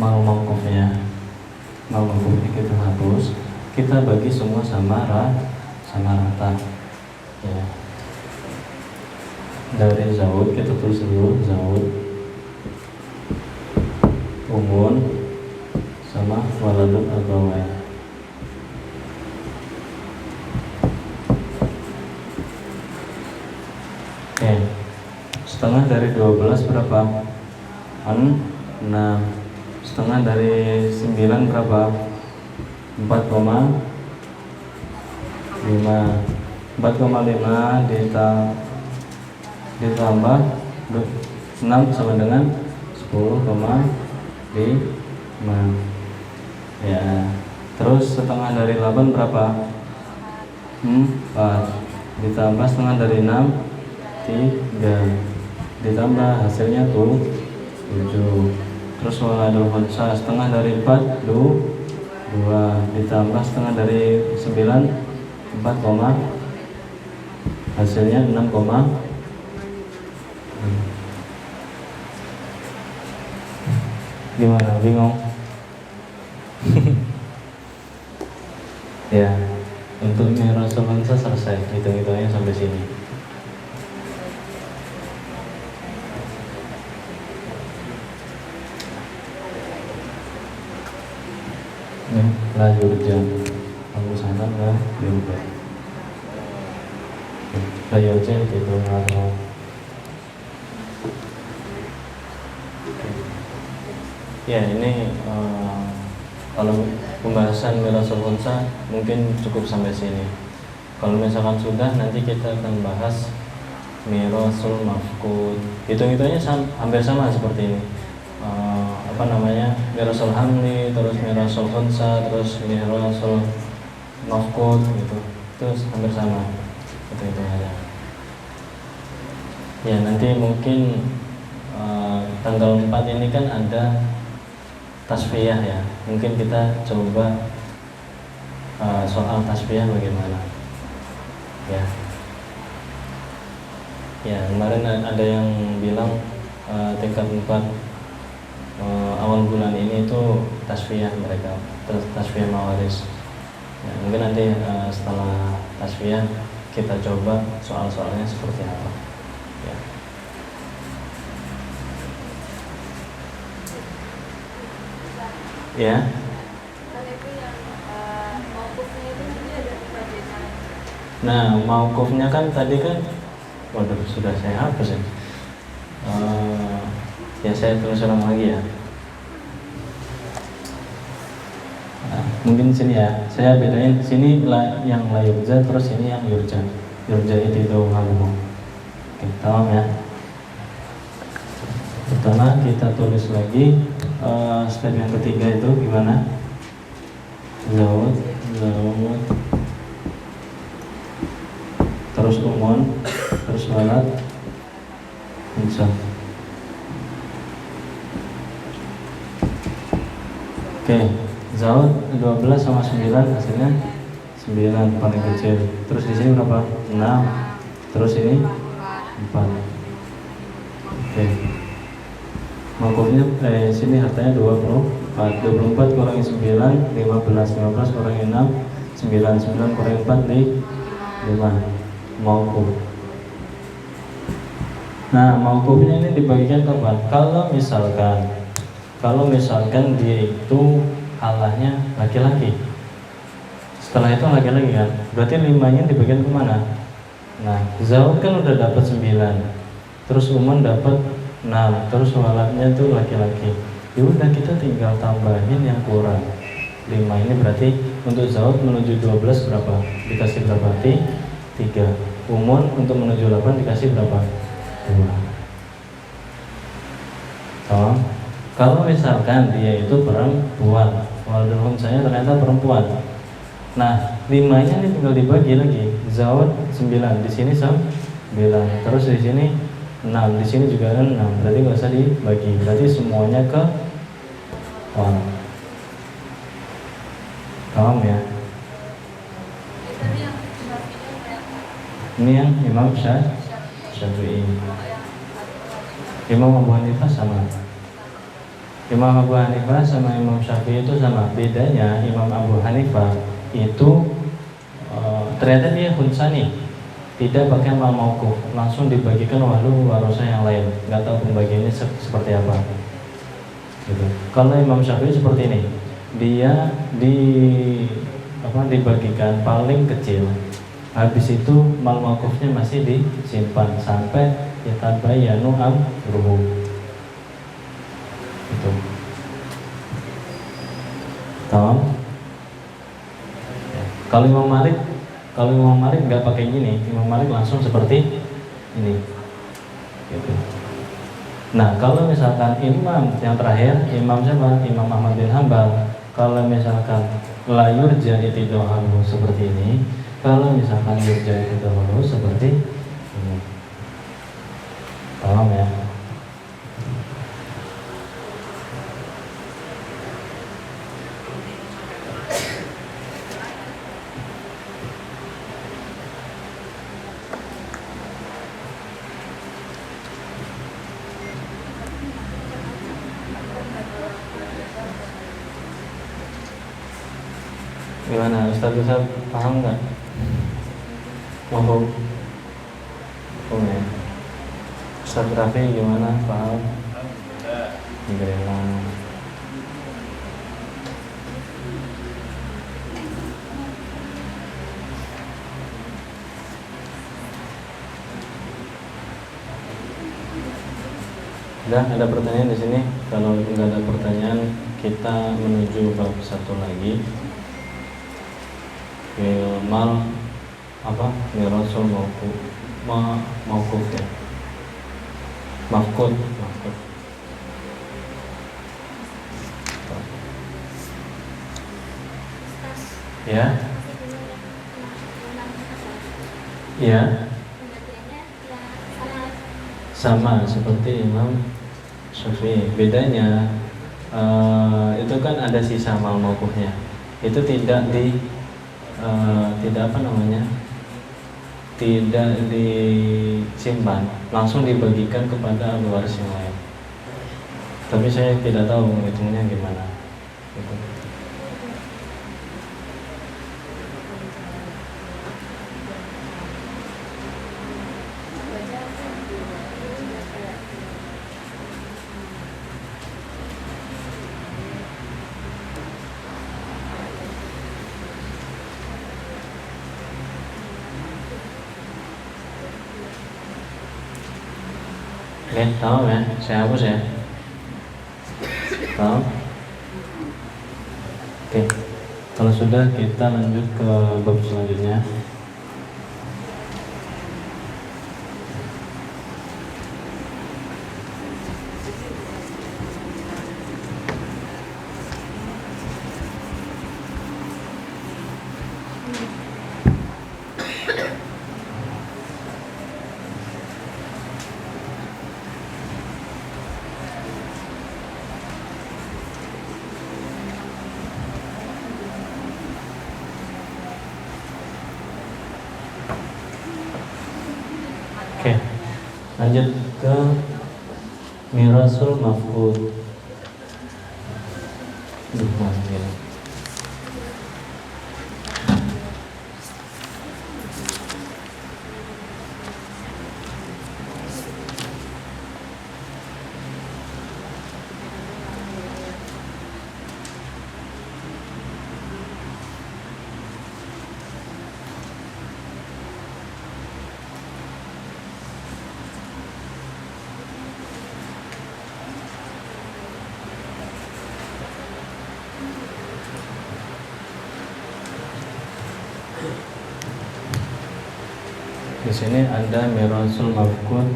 mangkufnya. Mau mangkufnya kita hapus. Kita bagi semua sama rata. Ya. Dari zaud kita tulis dulu zaud, umun sama waladun abawain. Oke. Setengah dari 12 berapa? 6. Setengah dari 9 berapa? 4,5. 4,5 ditambah 6 sama dengan 10,5. Ya. Terus setengah dari 8 berapa? 4. Ditambah setengah dari 6 3. Ditambah hasilnya 7. Terus waladul khunsa setengah dari 4 2. Ditambah setengah dari 9 4, hasilnya 6, gimana, bingung? Ya, untuk rasul khunsa selesai, hitung-hitungnya sampai sini. Lanjut jam pengusahaan lah diubah. Kayak aja gitu atau ya ini kalau pembahasan mirasul khunsa mungkin cukup sampai sini. Kalau misalkan sudah, nanti kita akan bahas mirasul mafqud. Hitung-hitungnya hampir sama seperti ini. Mirasul hamli, terus mirasul khunsa, terus mirasul mafqud gitu. Terus hampir sama. Itu aja. Ya, nanti mungkin tanggal 4 ini kan ada tasfiyah ya. Mungkin kita coba soal tasfiyah bagaimana. Ya. Ya, kemarin ada yang bilang tingkat 4 awal bulan ini itu tasfiyah mereka, tasfiyah mawaris. Ya, mungkin nanti setelah tasfiyah kita coba soal-soalnya seperti apa. Ya. Ya. Nah, mauqufnya kan tadi kan, waduh sudah saya hapus ya. Ya saya tulis ulang lagi ya. Nah, mungkin sini ya, saya bedain sini yang la yurja, terus ini yang yurja. Yurja itu haluhu. Oke, tamam ya. Pertama kita tulis lagi step yang ketiga itu gimana? Zaud, terus umun, terus walad, insya. Oke, zaud 12 sama 9 hasilnya 9 paling kecil. Terus di sini berapa? 6. Terus ini 4. Oke. Mangkuknya sini hartanya 24. 24 kurangi 9 15 kurangi 6 9 kurangi 4 5 mangkuk. Nah, mangkuknya ini dibagikan kapan? Kalau misalkan dia itu halahnya laki-laki. Setelah itu laki-laki kan, berarti 5-nya dibagikan kemana? Nah, zaud kan udah dapat 9. terus Uman dapat 6, terus waladnya tuh laki-laki. Ya udah kita tinggal tambahin yang kurang 5. Ini berarti untuk Zaud menuju 12 berapa? Dikasih berapa? 3. Umun untuk menuju 8 dikasih berapa? 2. Oh, kalau misalkan dia itu perempuan, waladul saya ternyata perempuan. Nah, 5-nya ini tinggal dibagi lagi. Zaud 9, di sini 9. Terus di sini 6, di sini juga 6. Berarti nggak usah dibagi. Berarti semuanya ke 1. Paham ya? Ini yang Imam Syafi'i. Imam Abu Hanifah sama. Imam Abu Hanifah sama Imam Syafi'i itu sama. Bedanya Imam Abu Hanifah itu ternyata dia hunsani, tidak pakai mal mauquf, langsung dibagikan wahlu warasa yang lain. Nggak tahu pembagiannya seperti apa. Gitu. Kalau Imam Syafi'i seperti ini, dia dibagikan paling kecil. Habis itu mal mauqufnya masih disimpan sampai yatabayanu amruhu. Itu. Tahu? Kalau Imam Malik nggak pakai gini, Imam Malik langsung seperti ini. Gitu. Nah, kalau misalkan imam yang terakhir, imam siapa? Imam Ahmad bin Hanbal. Kalau misalkan la yurja itidohamu seperti ini, kalau misalkan yurja itidohamu seperti ini. Paham ya? Gimana Ustaz paham nggak? Mohon ya. Ustaz Rafi gimana, paham? Alhamdulillah. Udah ada pertanyaan di sini? Kalau nggak ada pertanyaan, kita menuju bab satu lagi. Mal apa? Mirasul mauquf ya. Mafqud. Ya. Ya. Sama seperti Imam Syafi'i. Bedanya itu kan ada sisa mal mauqufnya. Itu tidak disimpan, langsung dibagikan kepada ahli waris yang lain. Tapi saya tidak tahu hitungnya gimana. Gitu. Oke, tahu ya? Saya hapus ya. Tahu? Oke. Kalau sudah, kita lanjut ke bab selanjutnya. Lanjut ke mirasul mafqud. sini ada mirasul mafqud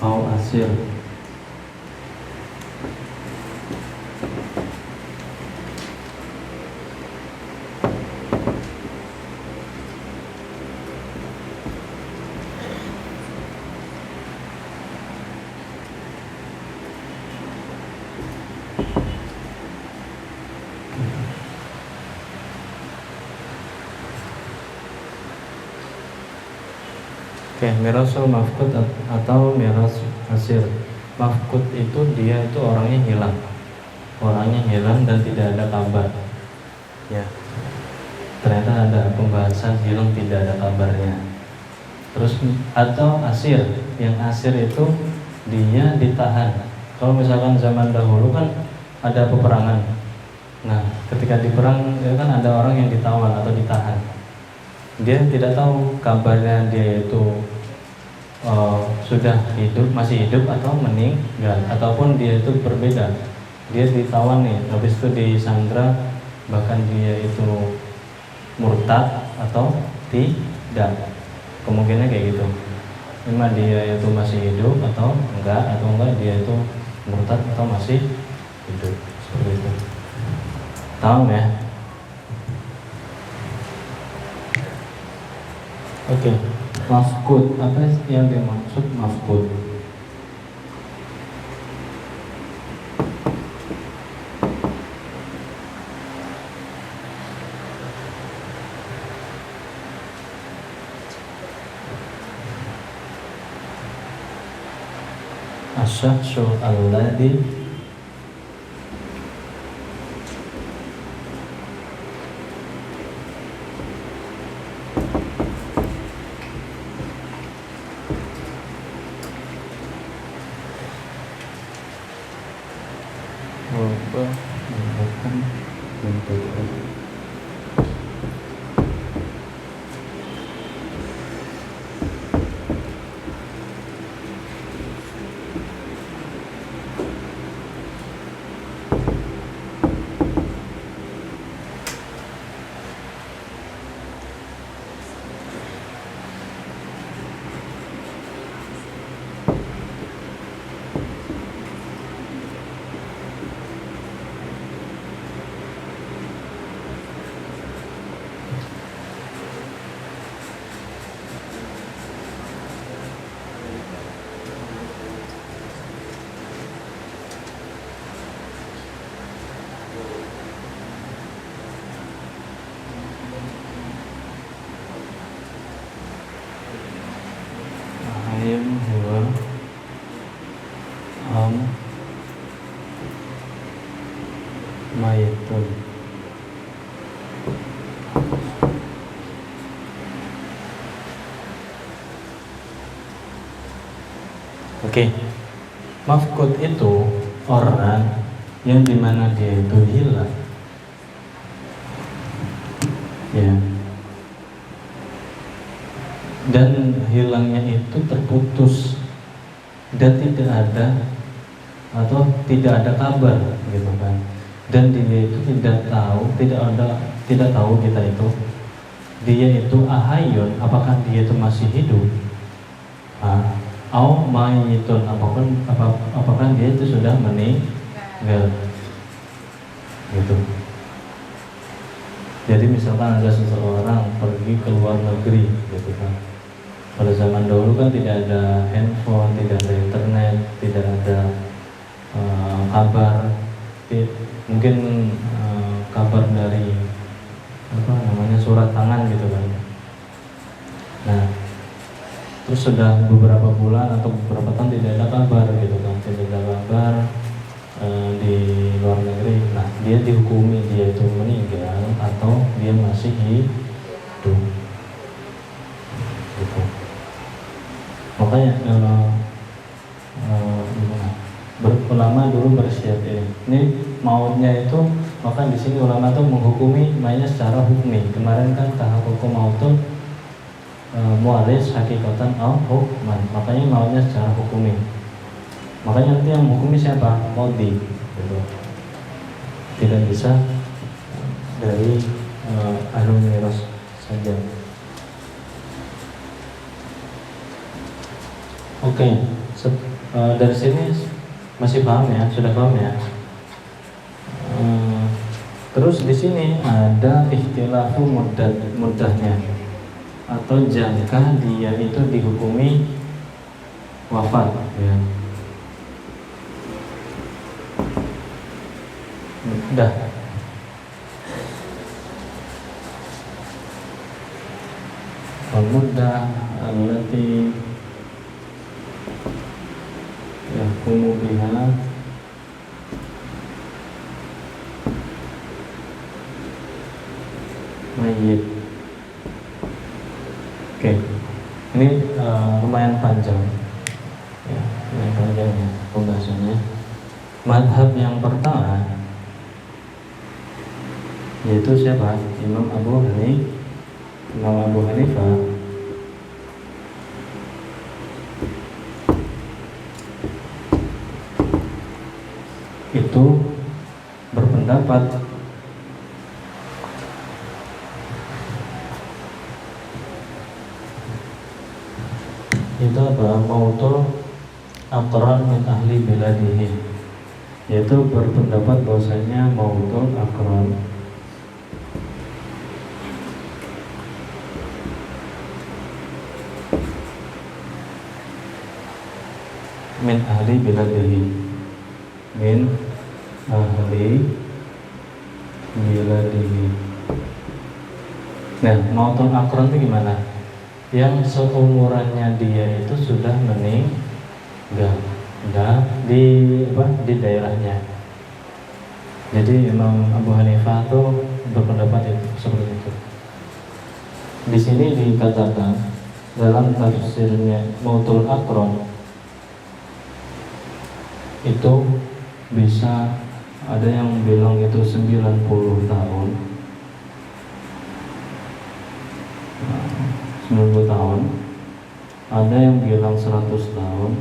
au asir. Oke, mirasul mafqud atau miras asir. Mafqud itu dia itu orangnya hilang dan tidak ada kabar. Ya, ternyata ada pembahasan hilang tidak ada kabarnya. Terus atau asir, yang asir itu dia ditahan. Kalau misalkan zaman dahulu kan ada peperangan. Nah, ketika di perang ya kan ada orang yang ditawan atau ditahan. Dia tidak tahu kabarnya dia itu sudah hidup, masih hidup atau meninggal, ataupun dia itu berbeda. Dia ditawan nih, habis itu disandra, bahkan dia itu murtad atau tidak. Kemungkinannya kayak gitu. Memang dia itu masih hidup atau enggak dia itu murtad atau masih hidup. Seperti itu. Tahu ya? Oke, mafqud, apa yang dimaksud mafqud? Asy-syakhsu alladzi mayitun. Oke, mafqud itu orang yang dimana dia itu hilang, ya, dan hilangnya itu terputus dan tidak ada atau tidak ada kabar, gitu kan. Dan dia itu tidak tahu kita itu dia itu ahayun, apakah dia itu masih hidup, au mayitun, apakah dia itu sudah meninggal, gitu. Jadi misalkan ada seseorang pergi ke luar negeri, gitu kan. Pada zaman dahulu kan tidak ada handphone, tidak ada internet, tidak ada kabar. Mungkin kabar dari surat tangan, gitu kan. Nah, terus sudah beberapa bulan atau beberapa tahun tidak ada kabar, gitu kan, tidak ada kabar di luar negeri. Nah, dia dihukumi dia itu meninggal atau dia masih hidup, gitu. Makanya ulama dulu bersiap ini mautnya itu, maka di sini ulama itu menghukumi mainnya secara hukmi. Kemarin kan tahaqququ mautun muaris hakikatan au hukman, makanya mautnya secara hukumi. Makanya nanti yang menghukumi siapa? Qadhi, gitu. Tidak bisa dari ahlul miras saja. Oke, dari sini masih paham ya, sudah paham ya. Terus di sini ada ikhtilafu mudahnya atau jangka dia itu dihukumi wafat ya. Mudah. Al-muddah allati yahkumu biha mayyit. Oke, ini lumayan panjang ya, lumayan panjang ya pembahasannya. Madhab yang pertama yaitu siapa? Imam Abu Hanifah itu berpendapat itu apa? Mautul aqran min ahli biladihi, yaitu berpendapat bahwasanya mautul aqran min ahli biladihi, min ahli biladihi. Nah, mautul aqran itu gimana? Yang seumurannya dia itu sudah meninggal di daerahnya. Jadi Imam Abu Hanifah itu berpendapat itu seperti itu. Di sini dikatakan dalam tafsirnya mautul aqran itu bisa ada yang bilang itu 90 tahun. 90 tahun, ada yang bilang 100 tahun,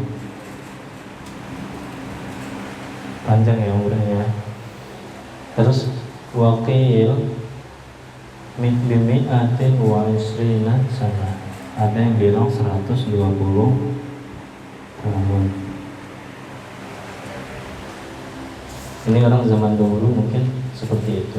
panjang ya umurnya. Terus wakil bimi'atin wa isrina sana, ada yang bilang 120 tahun. Ini orang zaman dahulu mungkin seperti itu.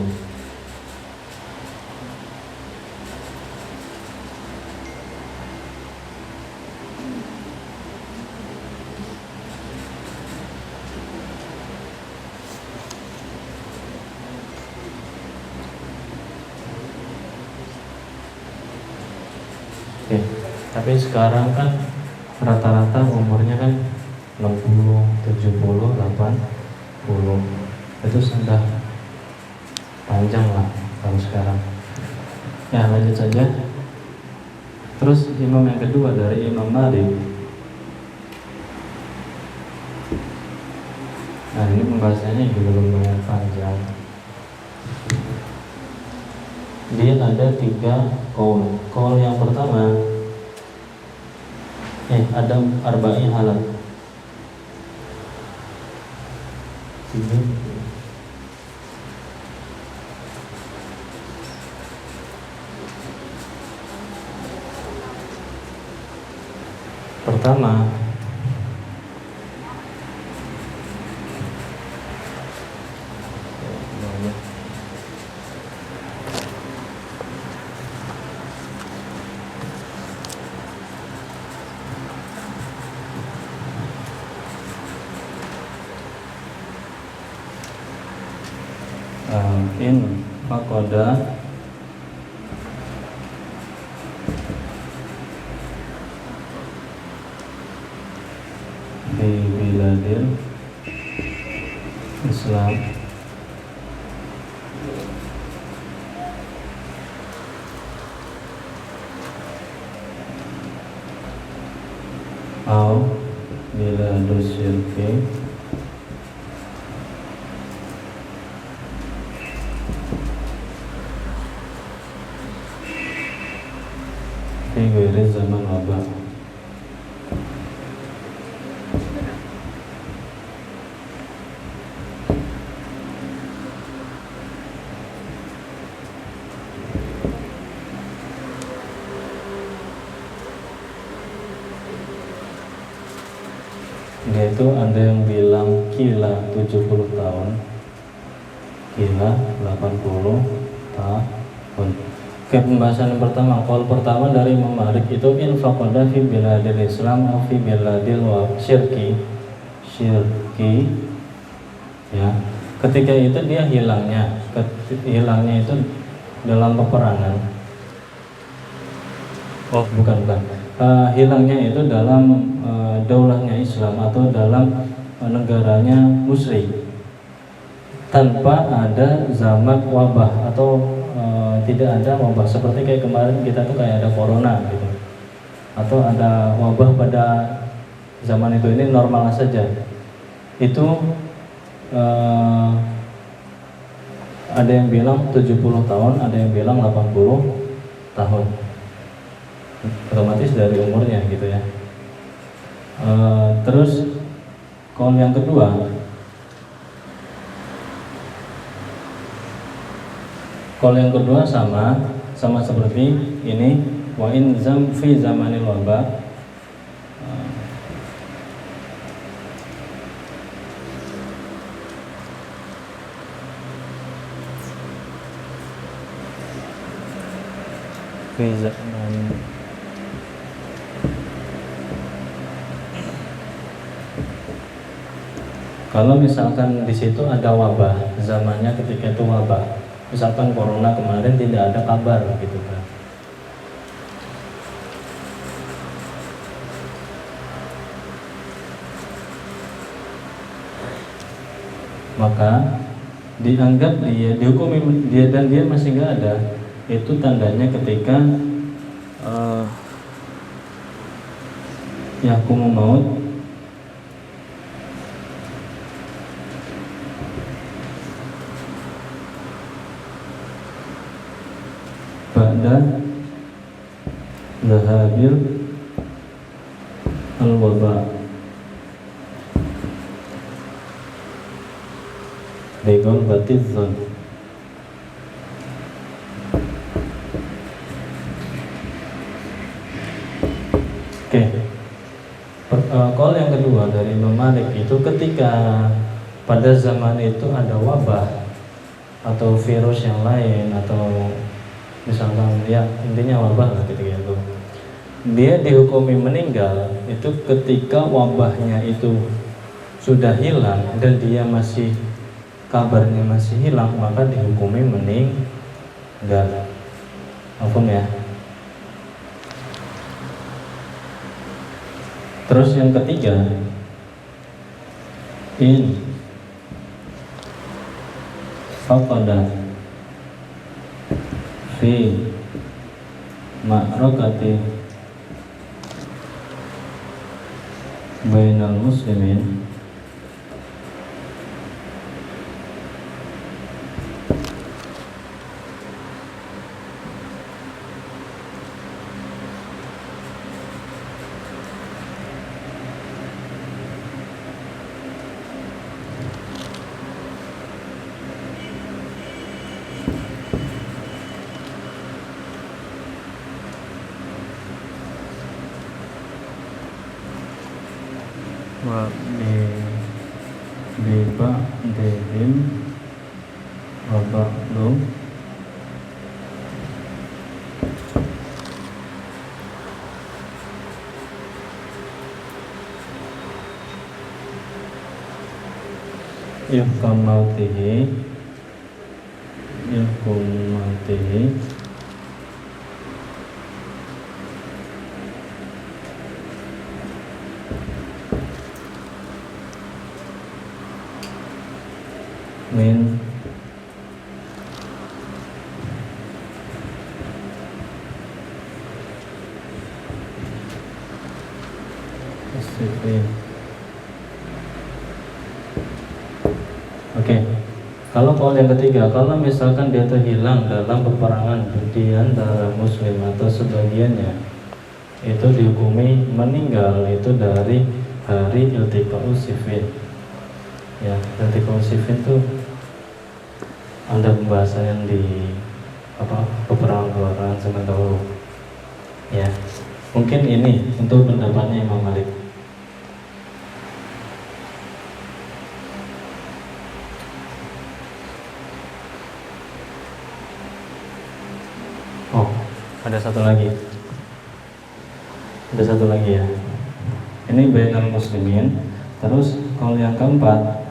Oke, tapi sekarang kan rata-rata umurnya kan 60, 70, 80. Itu sudah panjang lah kalau sekarang. Ya, lanjut saja. Terus imam yang kedua dari Imam Malik. Nah, ini pembahasannya juga lumayan panjang. Dia ada 3 qaul. Qaul yang pertama ada arba'in halat. 3. Pertama, in faqada di biladil Islam au biladus syirki fi ghairi zaman wabah. itu ada yang bilang kila 70 tahun, kila 80 tahun. Oke, pembahasan yang pertama, qaul pertama dari Imam Malik itu in faqada fi biladil Islam atau fi biladil syirki ya. Ketika itu dia hilangnya itu dalam peperangan. Oh, bukan. Hilangnya itu dalam daulahnya Islam atau dalam negaranya musyrik, tanpa ada zaman wabah atau tidak ada wabah seperti kayak kemarin kita tuh kayak ada corona gitu, atau ada wabah pada zaman itu. Ini normal saja. Itu ada yang bilang 70 tahun, ada yang bilang 80 tahun. Otomatis dari umurnya gitu ya. Terus kalau yang kedua, sama seperti ini, wa in zam fi zamanil wabah, fi zaman. Kalau misalkan di situ ada wabah, zamannya ketika itu wabah, misalkan corona kemarin tidak ada kabar gitu kan, maka dianggap dia dihukumi dia dan dia masih nggak ada. Itu tandanya ketika yahkumu maut ba'da zahabil al-waba dengan batizan. Oke. Kalau yang kedua dari Imam Malik itu ketika pada zaman itu ada wabah atau virus yang lain, atau misalkan ya intinya wabah lah ketika itu, dia dihukumi meninggal itu ketika wabahnya itu sudah hilang dan dia masih kabarnya masih hilang, maka dihukumi meninggal. Apa ya? Terus yang ketiga, in faqada fi ma'rakati bainal muslimin wa bi ba'dihim wa ba'dhum yuhkum mautihi min istiqim. Oke. Kalau yang ketiga, kalau misalkan dia terhilang dalam peperangan di antara muslim atau sebagiannya, itu dihukumi meninggal itu dari hari iltiqa'us siffin. Ya, iltiqa'us siffin itu ada pembahasan di peperangan zaman dahulu. Ya, mungkin ini untuk pendapatnya Imam Malik. Oh, ada satu lagi. Ada satu lagi ya. Ini bainal muslimin. Terus kalau yang keempat,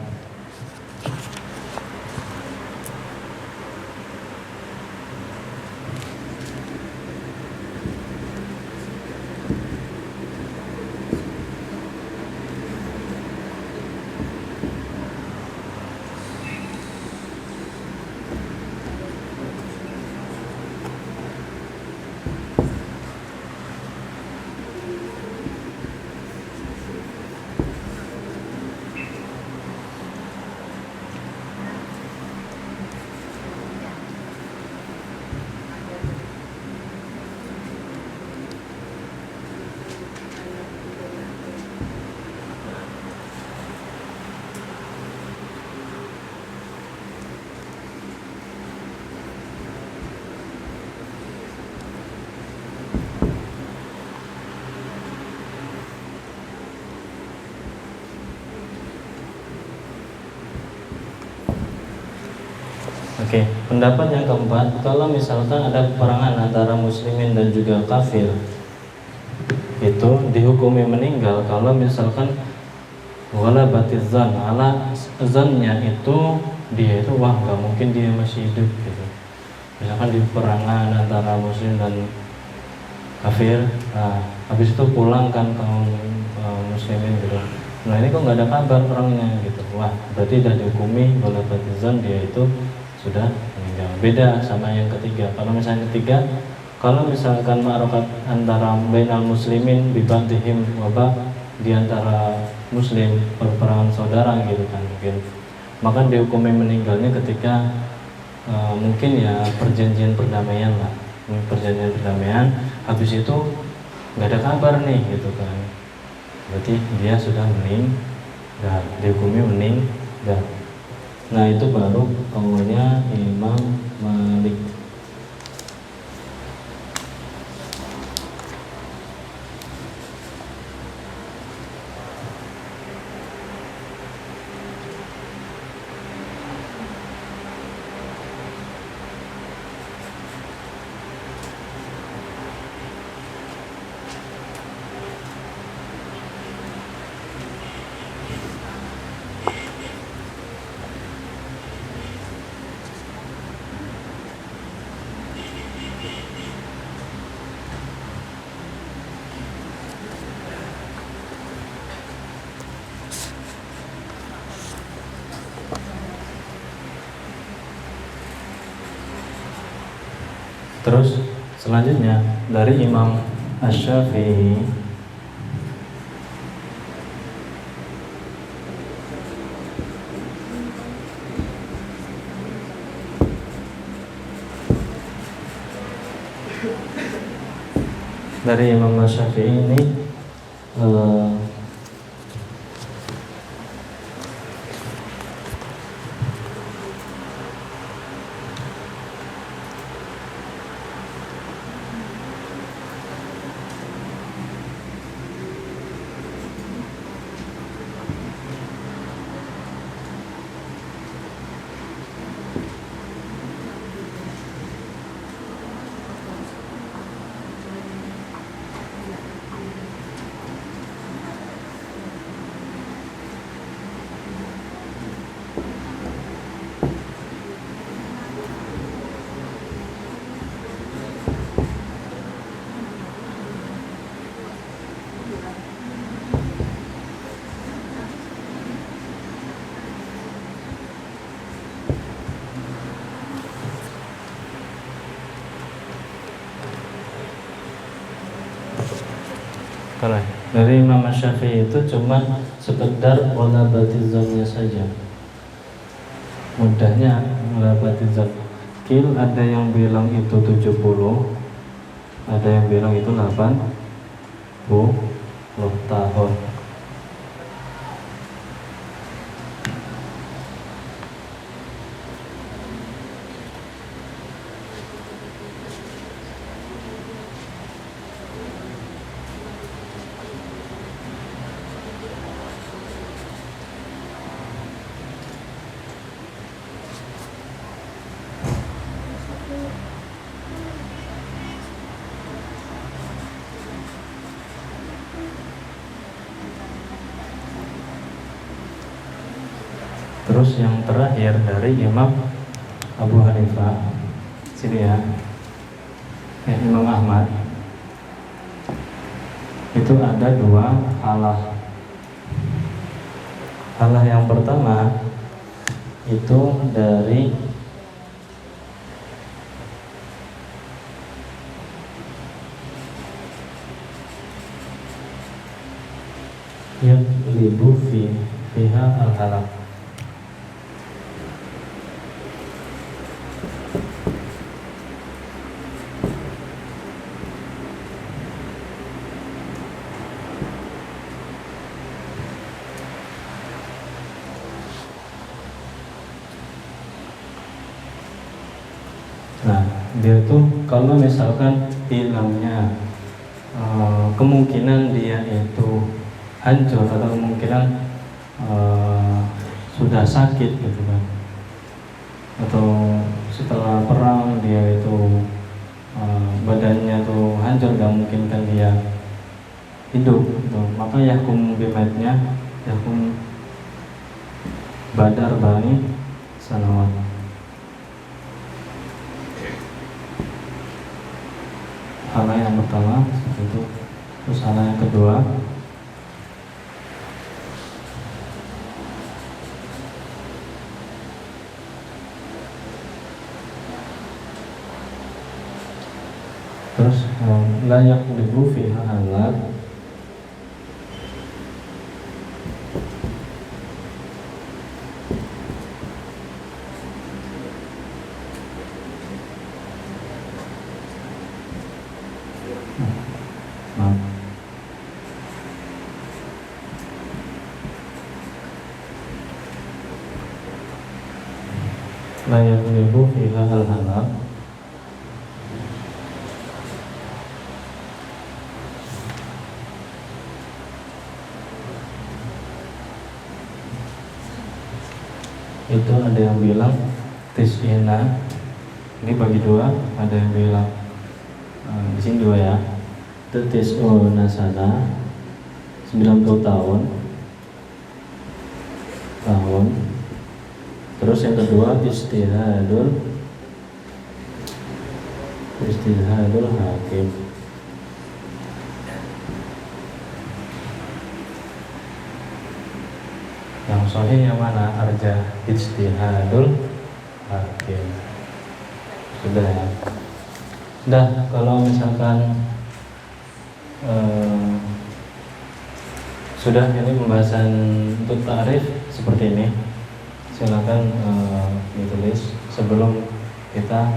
oke, pendapat yang keempat, kalau misalkan ada peperangan antara muslimin dan juga kafir, itu dihukumi meninggal kalau misalkan wala batizan ala zannya itu dia itu wah nggak mungkin dia masih hidup gitu. Misalkan di peperangan antara muslim dan kafir, nah habis itu pulang kan kaum muslimin gitu. Nah ini kok nggak ada kabar orangnya gitu, wah berarti udah dihukumi wala batizan dia itu sudah meninggal. Beda sama yang ketiga. Kalau misalnya ketiga, kalau misalkan ma'rokat antara bainal muslimin bibantihim wabah di antara muslim perperangan saudara gitu kan mungkin, maka dihukumi meninggalnya ketika mungkin ya perjanjian perdamaian lah, perjanjian perdamaian habis itu nggak ada kabar nih gitu kan, berarti dia sudah meninggal, dihukumi meninggal. Nah itu baru kaulnya Imam Malik. Terus selanjutnya dari Imam Asy-Syafi'i, dari Imam Asy-Syafi'i ini dari Imam Asy-Syafi'i itu cuma sekedar wala batizannya saja, mudahnya wala batizan. Kil ada yang bilang itu 70, ada yang bilang itu 80 tahun. Terus yang terakhir dari Imam Abu Hanifah, sini ya, Imam Ahmad, itu ada dua halah. Halah yang pertama itu dari yang libu fiha al-halak. Nah, dia tuh kalau misalkan hilangnya kemungkinan dia itu hancur atau kemungkinan sudah sakit gitu kan, atau setelah perang dia itu badannya tuh hancur, gak mungkin kan dia hidup gitu. Maka yakum bimatnya yakum badar bani sanawat. Hal yang pertama itu. Terus hal yang kedua terus layak libu fiha halak. Layak libu fiha halak. Itu ada yang bilang tis'ina, ini bagi dua, ada yang bilang di sini dua ya, itu tis'una sana 90 tahun. Terus yang kedua istihadul hakim. Yang sahih yang mana? Arja ijtihadul hakim. Sudah ya. Dah, kalau misalkan sudah ini pembahasan untuk tarif seperti ini, silakan ditulis sebelum kita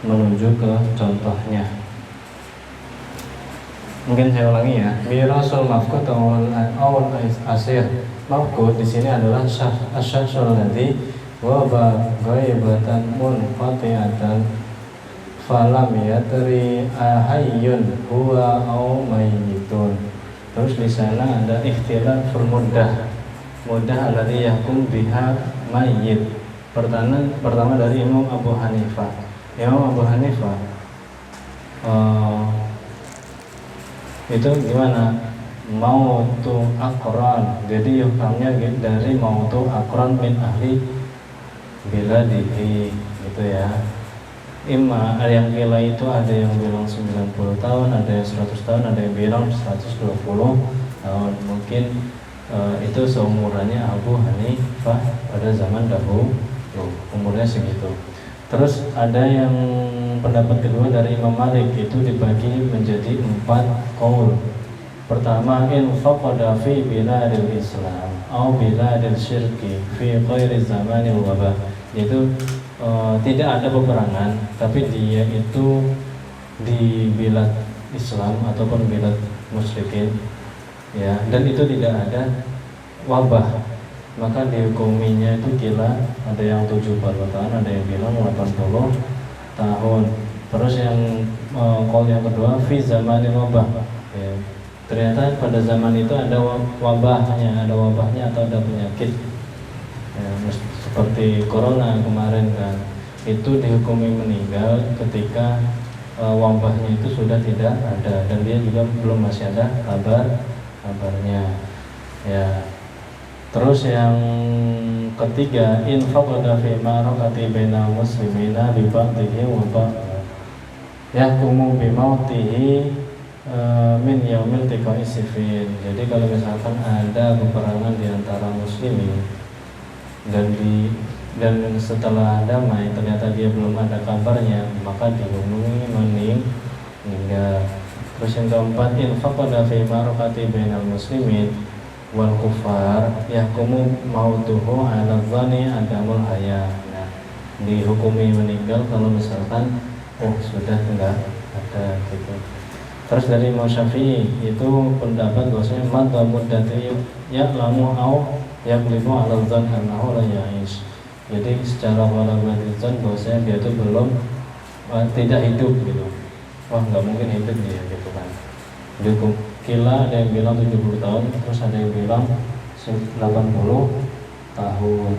menuju ke contohnya. Mungkin saya ulangi ya. Mirasul mafqud awal asir. Mafqud di sini adalah asyasul ladzi wa ghaibatan munqati'atan falam yatri ahayyun huwa aw mayyitun. Terus di sana ada ikhtilaful muddah alladzi yakum biha mayyit. Pertama dari Imam Abu Hanifah. Imam Abu Hanifah itu gimana? Mautu aqran. Jadi hukumnya dari mautu aqran min ahli biladihi gitu ya. Imma yang kila itu ada yang bilang 90 tahun, ada yang 100 tahun, ada yang bilang 120 tahun. Mungkin itu seumurannya Abu Hanifah pada zaman dahulu, umurnya segitu. Terus ada yang pendapat kedua dari Imam Malik, itu dibagi menjadi 4 qaul. Pertama, in faqada fi biladil Islam au biladil syirki fi ghairi zamanil wabah. Yaitu tidak ada peperangan, tapi dia itu di bilad Islam ataupun bilad musyrikin ya, dan itu tidak ada wabah, maka dihukuminya itu kila. Ada yang 70 tahun, ada yang bilang 80 tahun. Terus yang qaul yang kedua fi zamanil wabah ya. Ternyata pada zaman itu ada wabahnya atau ada penyakit ya, seperti corona kemarin kan, itu dihukumi meninggal ketika wabahnya itu sudah tidak ada, dan dia juga masih ada kabarnya ya. Terus yang ketiga, infaqada fi ma'rakati bainal muslimina bi ba'dihi wa ba'd yahkumu bi mautihi min yaumil tiqa'i sifin. Jadi kalau misalkan ada peperangan di antara muslimin dan setelah damai ternyata dia belum ada kabarnya, maka dihukumi meninggal. Terus yang keempat, infaqada fi ma'rakati bainal muslimin wal kufar yahkumu mautuhu ala dhani adamul haya. Nah, dihukumi meninggal kalau misalkan sudah enggak ada gitu. Terus dari Imam Syafi'i itu pendapat bahwasanya madha muddati ya'lamu au yaglibu ala dhan annahu la ya'ish. Jadi secara wala madzan bahwasanya dia itu belum tidak hidup gitu. Wah, enggak mungkin hidup dia gitu kan. Dihukum kila ada yang bilang 70 tahun, terus ada yang bilang 80 tahun.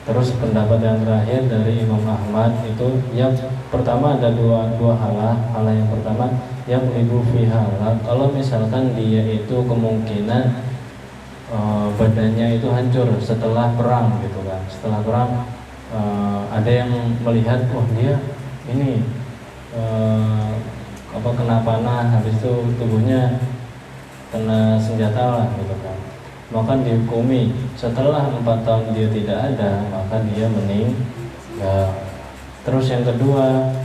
Terus pendapat yang terakhir dari Imam Ahmad itu yang pertama ada dua halah. Halah yang pertama yang ibu fihala, kalau misalkan dia itu kemungkinan badannya itu hancur setelah perang gitu kan. Setelah perang ada yang melihat dia ini kena panah, habis itu tubuhnya kena senjata lah gitu kan, maka dihukumi setelah 4 tahun dia tidak ada, maka dia meninggal. Terus yang kedua,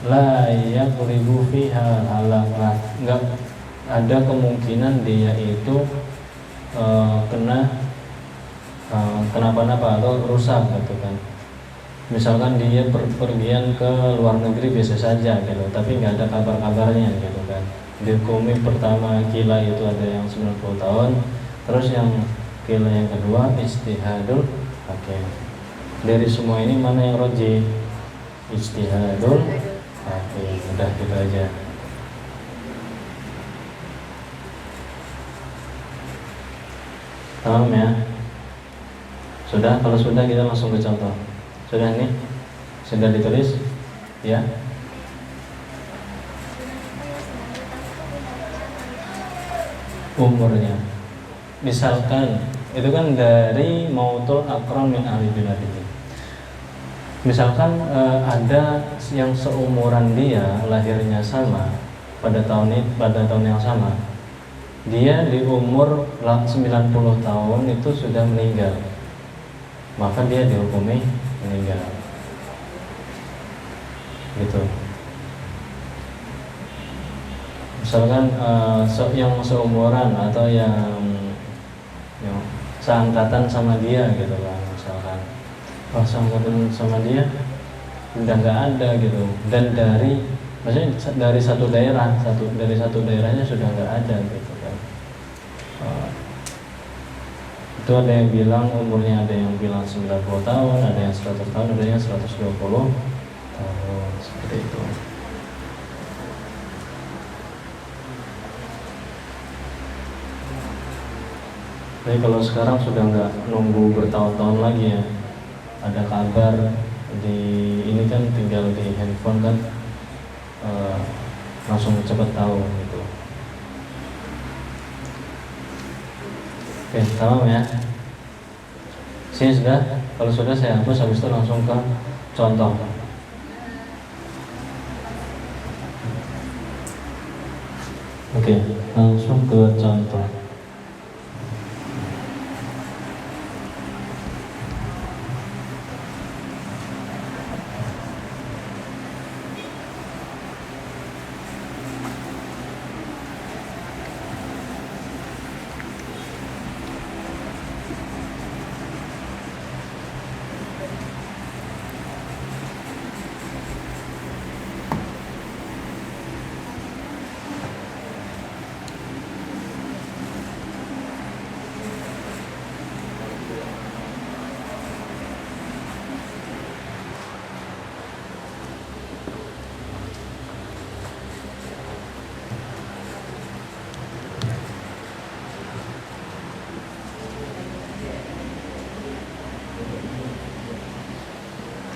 la yaqribu fiha halak, enggak ada kemungkinan dia itu kenapa-napa atau rusak gitu kan. Misalkan dia pergian ke luar negeri biasa saja gitu, tapi nggak ada kabar-kabarnya gitu kan. Dihukumi pertama kila itu ada yang 90 tahun, terus yang kila yang kedua ijtihadul hakim. Dari semua ini mana yang roji? Ijtihadul hakim. Udah gitu aja. Paham ya? Sudah? Kalau sudah kita langsung ke contoh. Sudah nih? Sudah ditulis? Ya. Umurnya. Misalkan itu kan dari mautul akram min ahli biladihi. Misalkan ada yang seumuran dia, lahirnya sama pada tahun yang sama. Dia di umur 90 tahun itu sudah meninggal. Maka dia dihukumi meninggal. Gitu. Misalkan yang seumuran atau yang seangkatan sama dia gitu kan, misalkan seangkatan sama dia udah nggak ada gitu, dan maksudnya dari satu daerahnya sudah nggak ada gitu kan. Itu ada yang bilang umurnya, ada yang bilang 90 tahun, ada yang 100 tahun, ada yang 120 tahun, seperti itu. Tapi kalau sekarang sudah nggak nunggu bertahun-tahun lagi ya, ada kabar di ini kan tinggal di handphone kan, langsung cepat tahu gitu. Oke, tamam ya. Sini sudah. Kalau sudah saya hapus, habis itu langsung ke contoh. Oke, langsung ke contoh.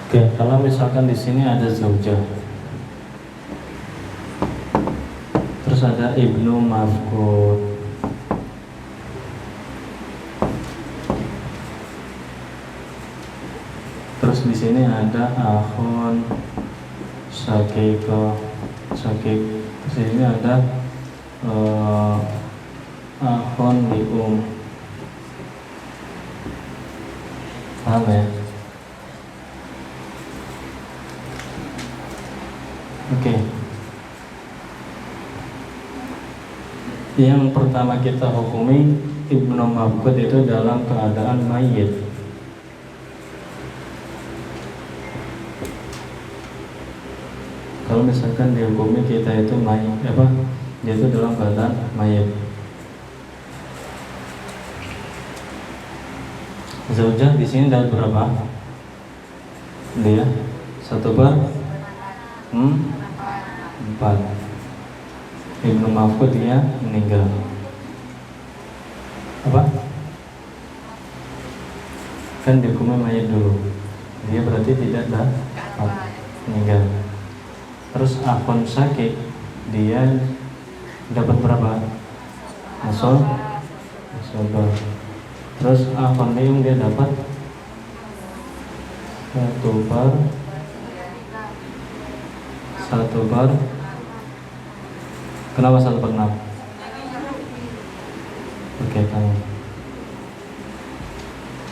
Oke, kalau misalkan di sini ada zaujah, terus ada ibnu mafqud, Terus di sini ada akhun sakiko sakik. Di sini ada akhun lium. Paham ya? Oke. Yang pertama kita hukumi Ibnu Mafqud itu dalam keadaan mayit. Kalau misalkan dihukumi kita itu mayit, dia itu dalam keadaan mayit. Zaujah di sini dapat berapa? Dia 1/4. Ibnu Mafqud dia meninggal. Apa? Kan dihukumi mayit dulu. Dia berarti tidak meninggal. Terus akhun sakik dia dapat berapa? Asal. Terus akhun lium dia dapat 1/1/. Kenapa 1/6? Oke, kamu.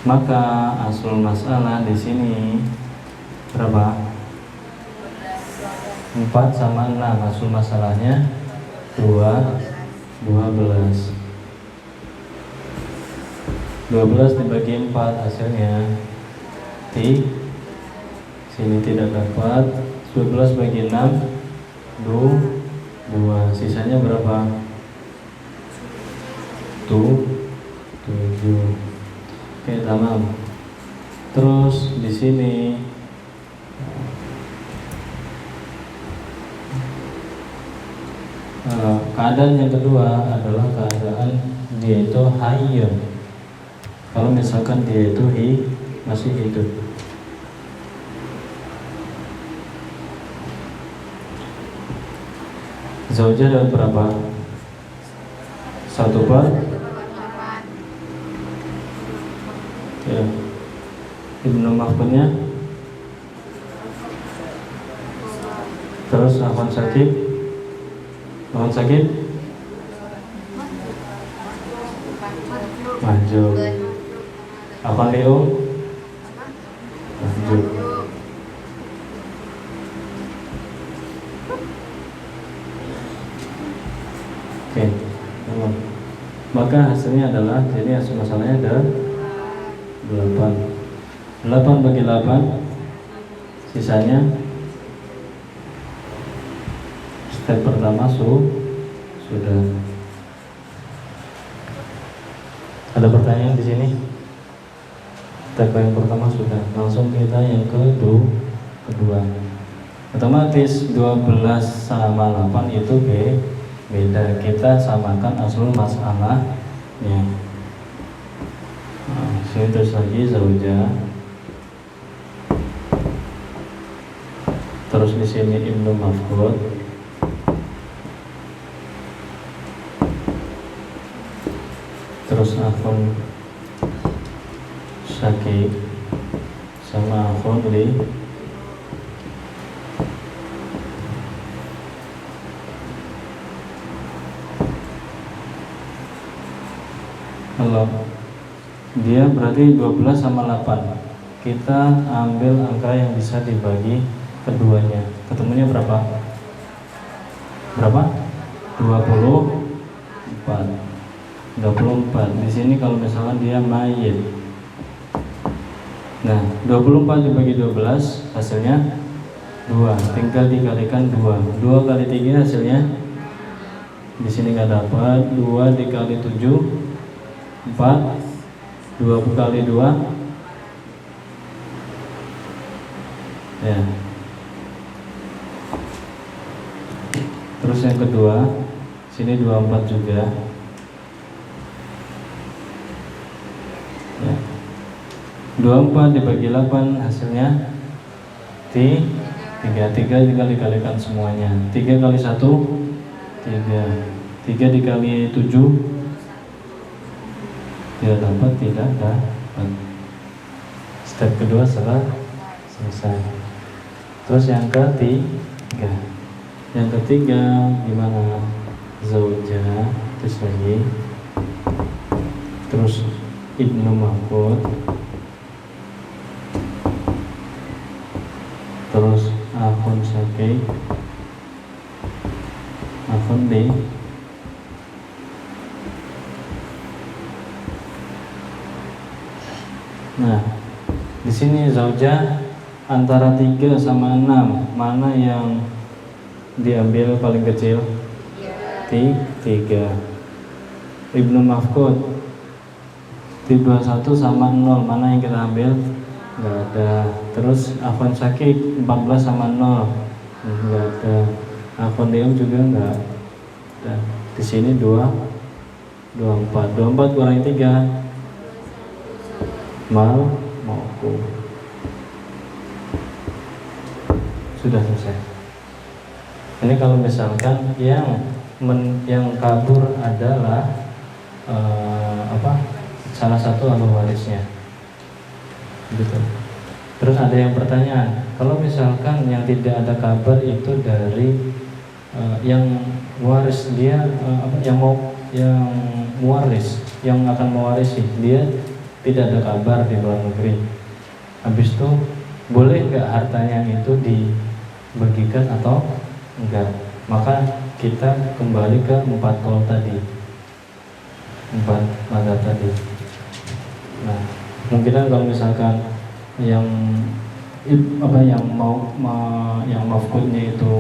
Maka asul masalah di sini berapa? 4/6. Asul masalahnya 12. 12 dibagi 4 hasilnya sini tidak dapat. 12 bagi 6 2. Sisanya berapa? 7. Oke, tamam. Terus di sini keadaan yang kedua adalah keadaan dia itu hayyun. Kalau misalkan dia itu masih hidup. Zaujah dapat berapa? 1/4. Ya. Ibnu Mafqudnya. Terus akhun sakit. Maju. Akhun lium. Maju. Oke, maka hasilnya adalah, jadi hasil masalahnya ada 8 bagi 8. Sisanya step pertama sudah. Ada pertanyaan di sini? Step yang pertama sudah. Langsung kita yang kedua. Otomatis 12/8 itu beda. Kita samakan aslul masalahnya. Sini terus lagi zaujah. Terus di sini Ibnu Mafqud. Terus akhun sakik sama akhun li. Kalau dia berarti 12/8. Kita ambil angka yang bisa dibagi keduanya. Ketemunya berapa? 24. Di sini kalau misalkan dia mayit. Nah, 24 dibagi 12 hasilnya 2. Tinggal dikalikan 2. 2 kali 3 hasilnya di sini nggak dapat. 2 dikali 7 4. 2 kali 2 ya. Terus yang kedua sini 24 juga ya. 24 dibagi 8 hasilnya 3 tinggal dikalikan semuanya. 3 kali 1 3. 3 dikali 7 tidak dapat. Step kedua selesai. selesai. Terus yang ketiga gimana? Zaujah, terus lagi, terus Ibnu Mahfud, terus Akhun Syakik, Akhun D. Nah, di sini zaujah antara 3 sama 6, mana yang diambil paling kecil? 3. Ibnu Mahfud 21 sama 0, mana yang kita ambil? Enggak ada. Terus Akhun Syakik 14 sama 0, enggak ada. Akhun Diam juga enggak ada. Di sini 24 kurangi 3 mauku. Sudah selesai. Ini kalau misalkan yang kabur adalah salah satu ahli warisnya, gitu. Terus ada yang pertanyaan, kalau misalkan yang tidak ada kabar itu dari yang waris dia yang mewaris, yang akan mewarisi, dia tidak ada kabar di luar negeri. Habis itu boleh nggak hartanya itu dibagikan atau enggak? Maka kita kembali ke 4 kaul tadi, 4 mazhab tadi. Nah, kemungkinan kalau misalkan yang mafkudnya itu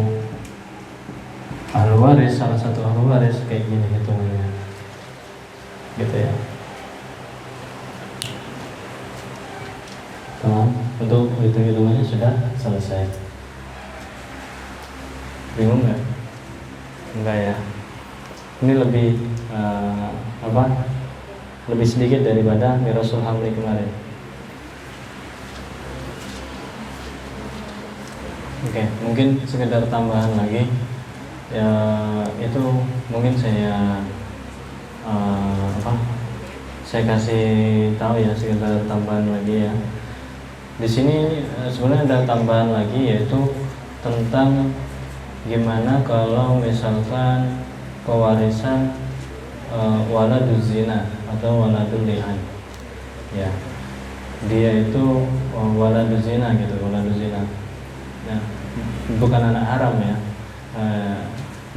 ahli waris, salah satu ahli waris, kayak gini hitungannya, gitu ya. Untuk hitung-hitungannya sudah selesai. Bingung nggak? Enggak ya. Ini lebih lebih sedikit daripada Mirasul Hamli kemarin. Oke, mungkin sekedar tambahan lagi. Ya, itu mungkin saya kasih tahu ya, sekedar tambahan lagi ya. Di sini sebenarnya ada tambahan lagi, yaitu tentang gimana kalau misalkan pewarisan waladuz zina atau waladul li'an. Ya. Dia itu waladuz zina gitu, waladuz zina. Nah, bukan anak haram ya.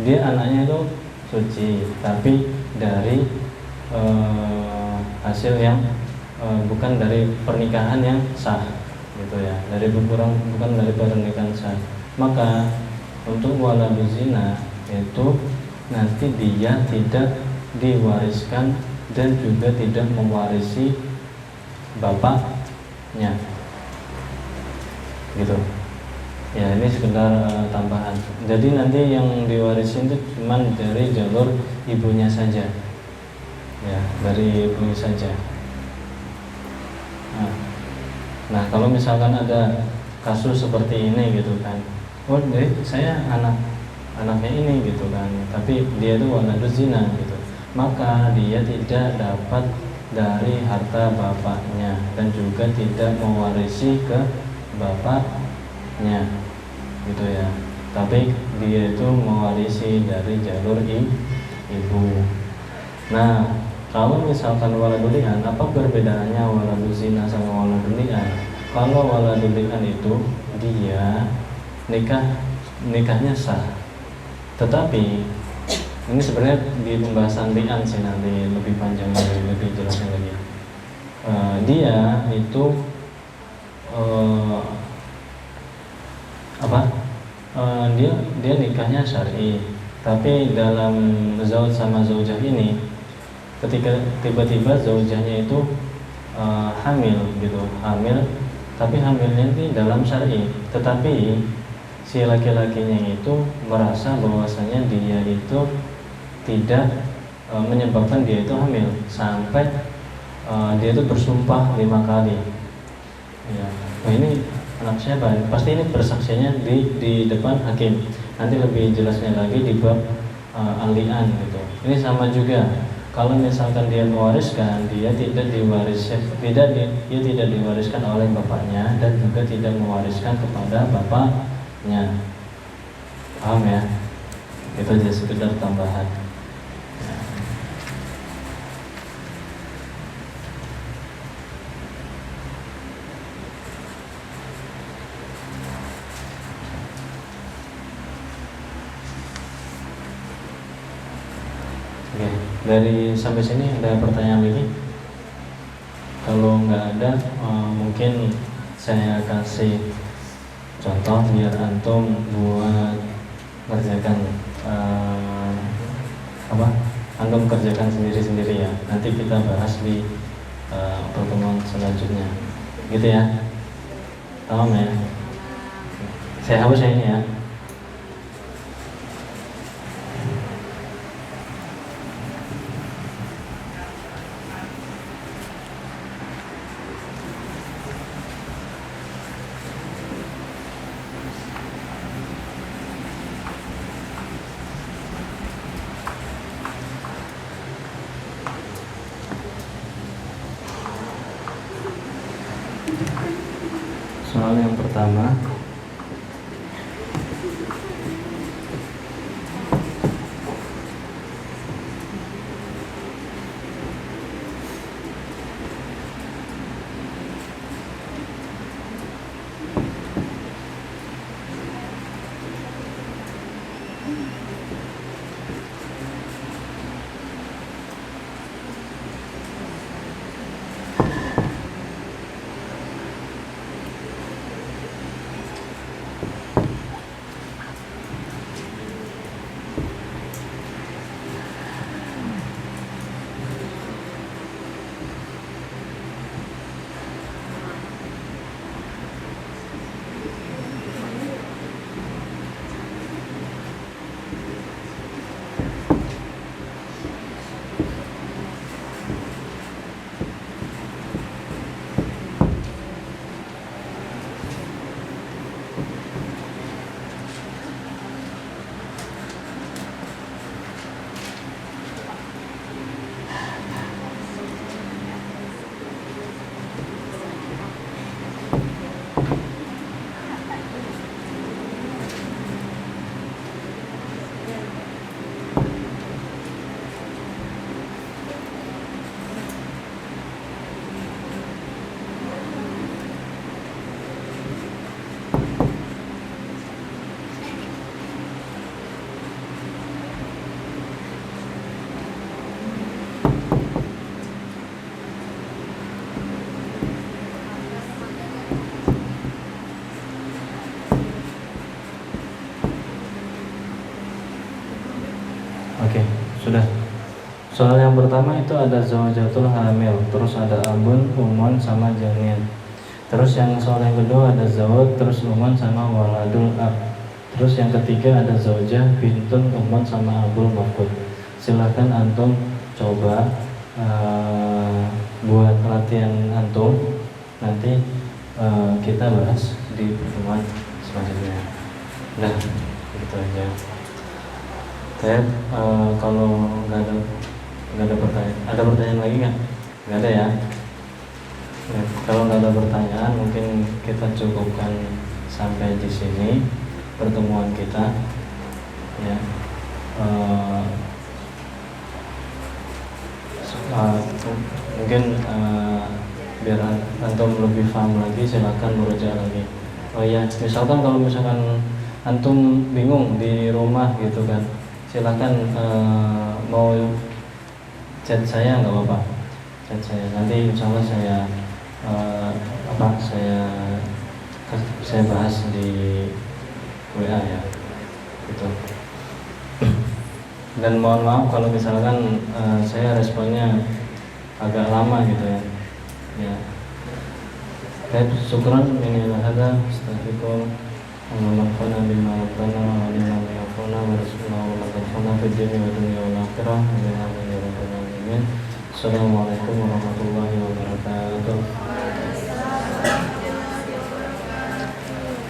Dia anaknya itu suci, tapi dari hasil yang bukan dari pernikahan yang sah, gitu ya, bukan dari pernikahan sah. Maka untuk waladuz zina itu nanti dia tidak diwariskan dan juga tidak mewarisi bapaknya, gitu ya. Ini sekedar tambahan. Jadi nanti yang diwarisin itu cuma dari jalur ibunya saja ya, dari ibunya saja. Nah, kalau misalkan ada kasus seperti ini gitu kan, oh deh, saya anaknya ini gitu kan, tapi dia itu waladuz zina gitu, maka dia tidak dapat dari harta bapaknya dan juga tidak mewarisi ke bapaknya, gitu ya. Tapi dia itu mewarisi dari jalur ibu. Nah, kalau misalkan waladul li'an, apa perbedaannya waladuz zina sama waladul li'an? Kalau waladul li'an itu dia nikahnya sah, tetapi ini sebenarnya di pembahasan li'an sih, nanti lebih panjang lagi, lebih jelasnya lagi. Dia itu dia nikahnya syar'i, tapi dalam zauj sama zaujah ini, ketika tiba-tiba zaujahnya itu hamil gitu, tapi hamilnya ini dalam syar'i, tetapi si laki-lakinya itu merasa bahwasanya dia itu tidak menyebabkan dia itu hamil, sampai dia itu bersumpah 5 kali ya. Nah, ini anak siapa? Pasti ini bersaksinya di depan hakim. Nanti lebih jelasnya lagi di bab al-li'an gitu. Ini sama juga. kalau misalkan dia mewariskan, dia tidak diwariskan oleh bapaknya dan juga tidak mewariskan kepada bapaknya. Paham ya? Itu aja sekedar tambahan. Oke, dari sampai sini ada pertanyaan lagi? Kalau nggak ada, mungkin saya kasih contoh biar antum buat kerjakan antum kerjakan sendiri-sendiri ya. Nanti kita bahas di pertemuan selanjutnya, gitu ya. Paham ya? Saya hapus ini ya. Soal yang pertama, oke, sudah. Soal yang pertama itu ada zaujatul hamil, terus ada abun, umon, sama janin. Terus yang soal yang kedua ada zawaj, terus umon sama waladul ab. Terus yang ketiga ada zaujah, bintun, umon, sama abul mafkud. Silahkan antum coba buat latihan antum. Nanti kita bahas di pertemuan selanjutnya. Nah, gitu aja. Kalau nggak ada pertanyaan, ada pertanyaan lagi nggak? Nggak ada ya. Nah, kalau nggak ada pertanyaan, mungkin kita cukupkan sampai di sini pertemuan kita. Ya, mungkin biar antum lebih paham lagi, silakan berusaha lagi. Oh ya, misalkan kalau misalkan antum bingung di rumah gitu kan, silakan mau chat saya nggak apa-apa, chat saya nanti insya Allah saya bahas di WA ya, gitu. Dan mohon maaf kalau misalkan saya responnya agak lama gitu ya. Ya. Baik, syukran min hadza astaghfirukum Allahumma bima rabbana wa lima yafuna wa rasulana wa lakafuna fid dunya wa dunya wal akhirah amin ya rabbal alamin. Assalamualaikum warahmatullahi wabarakatuh.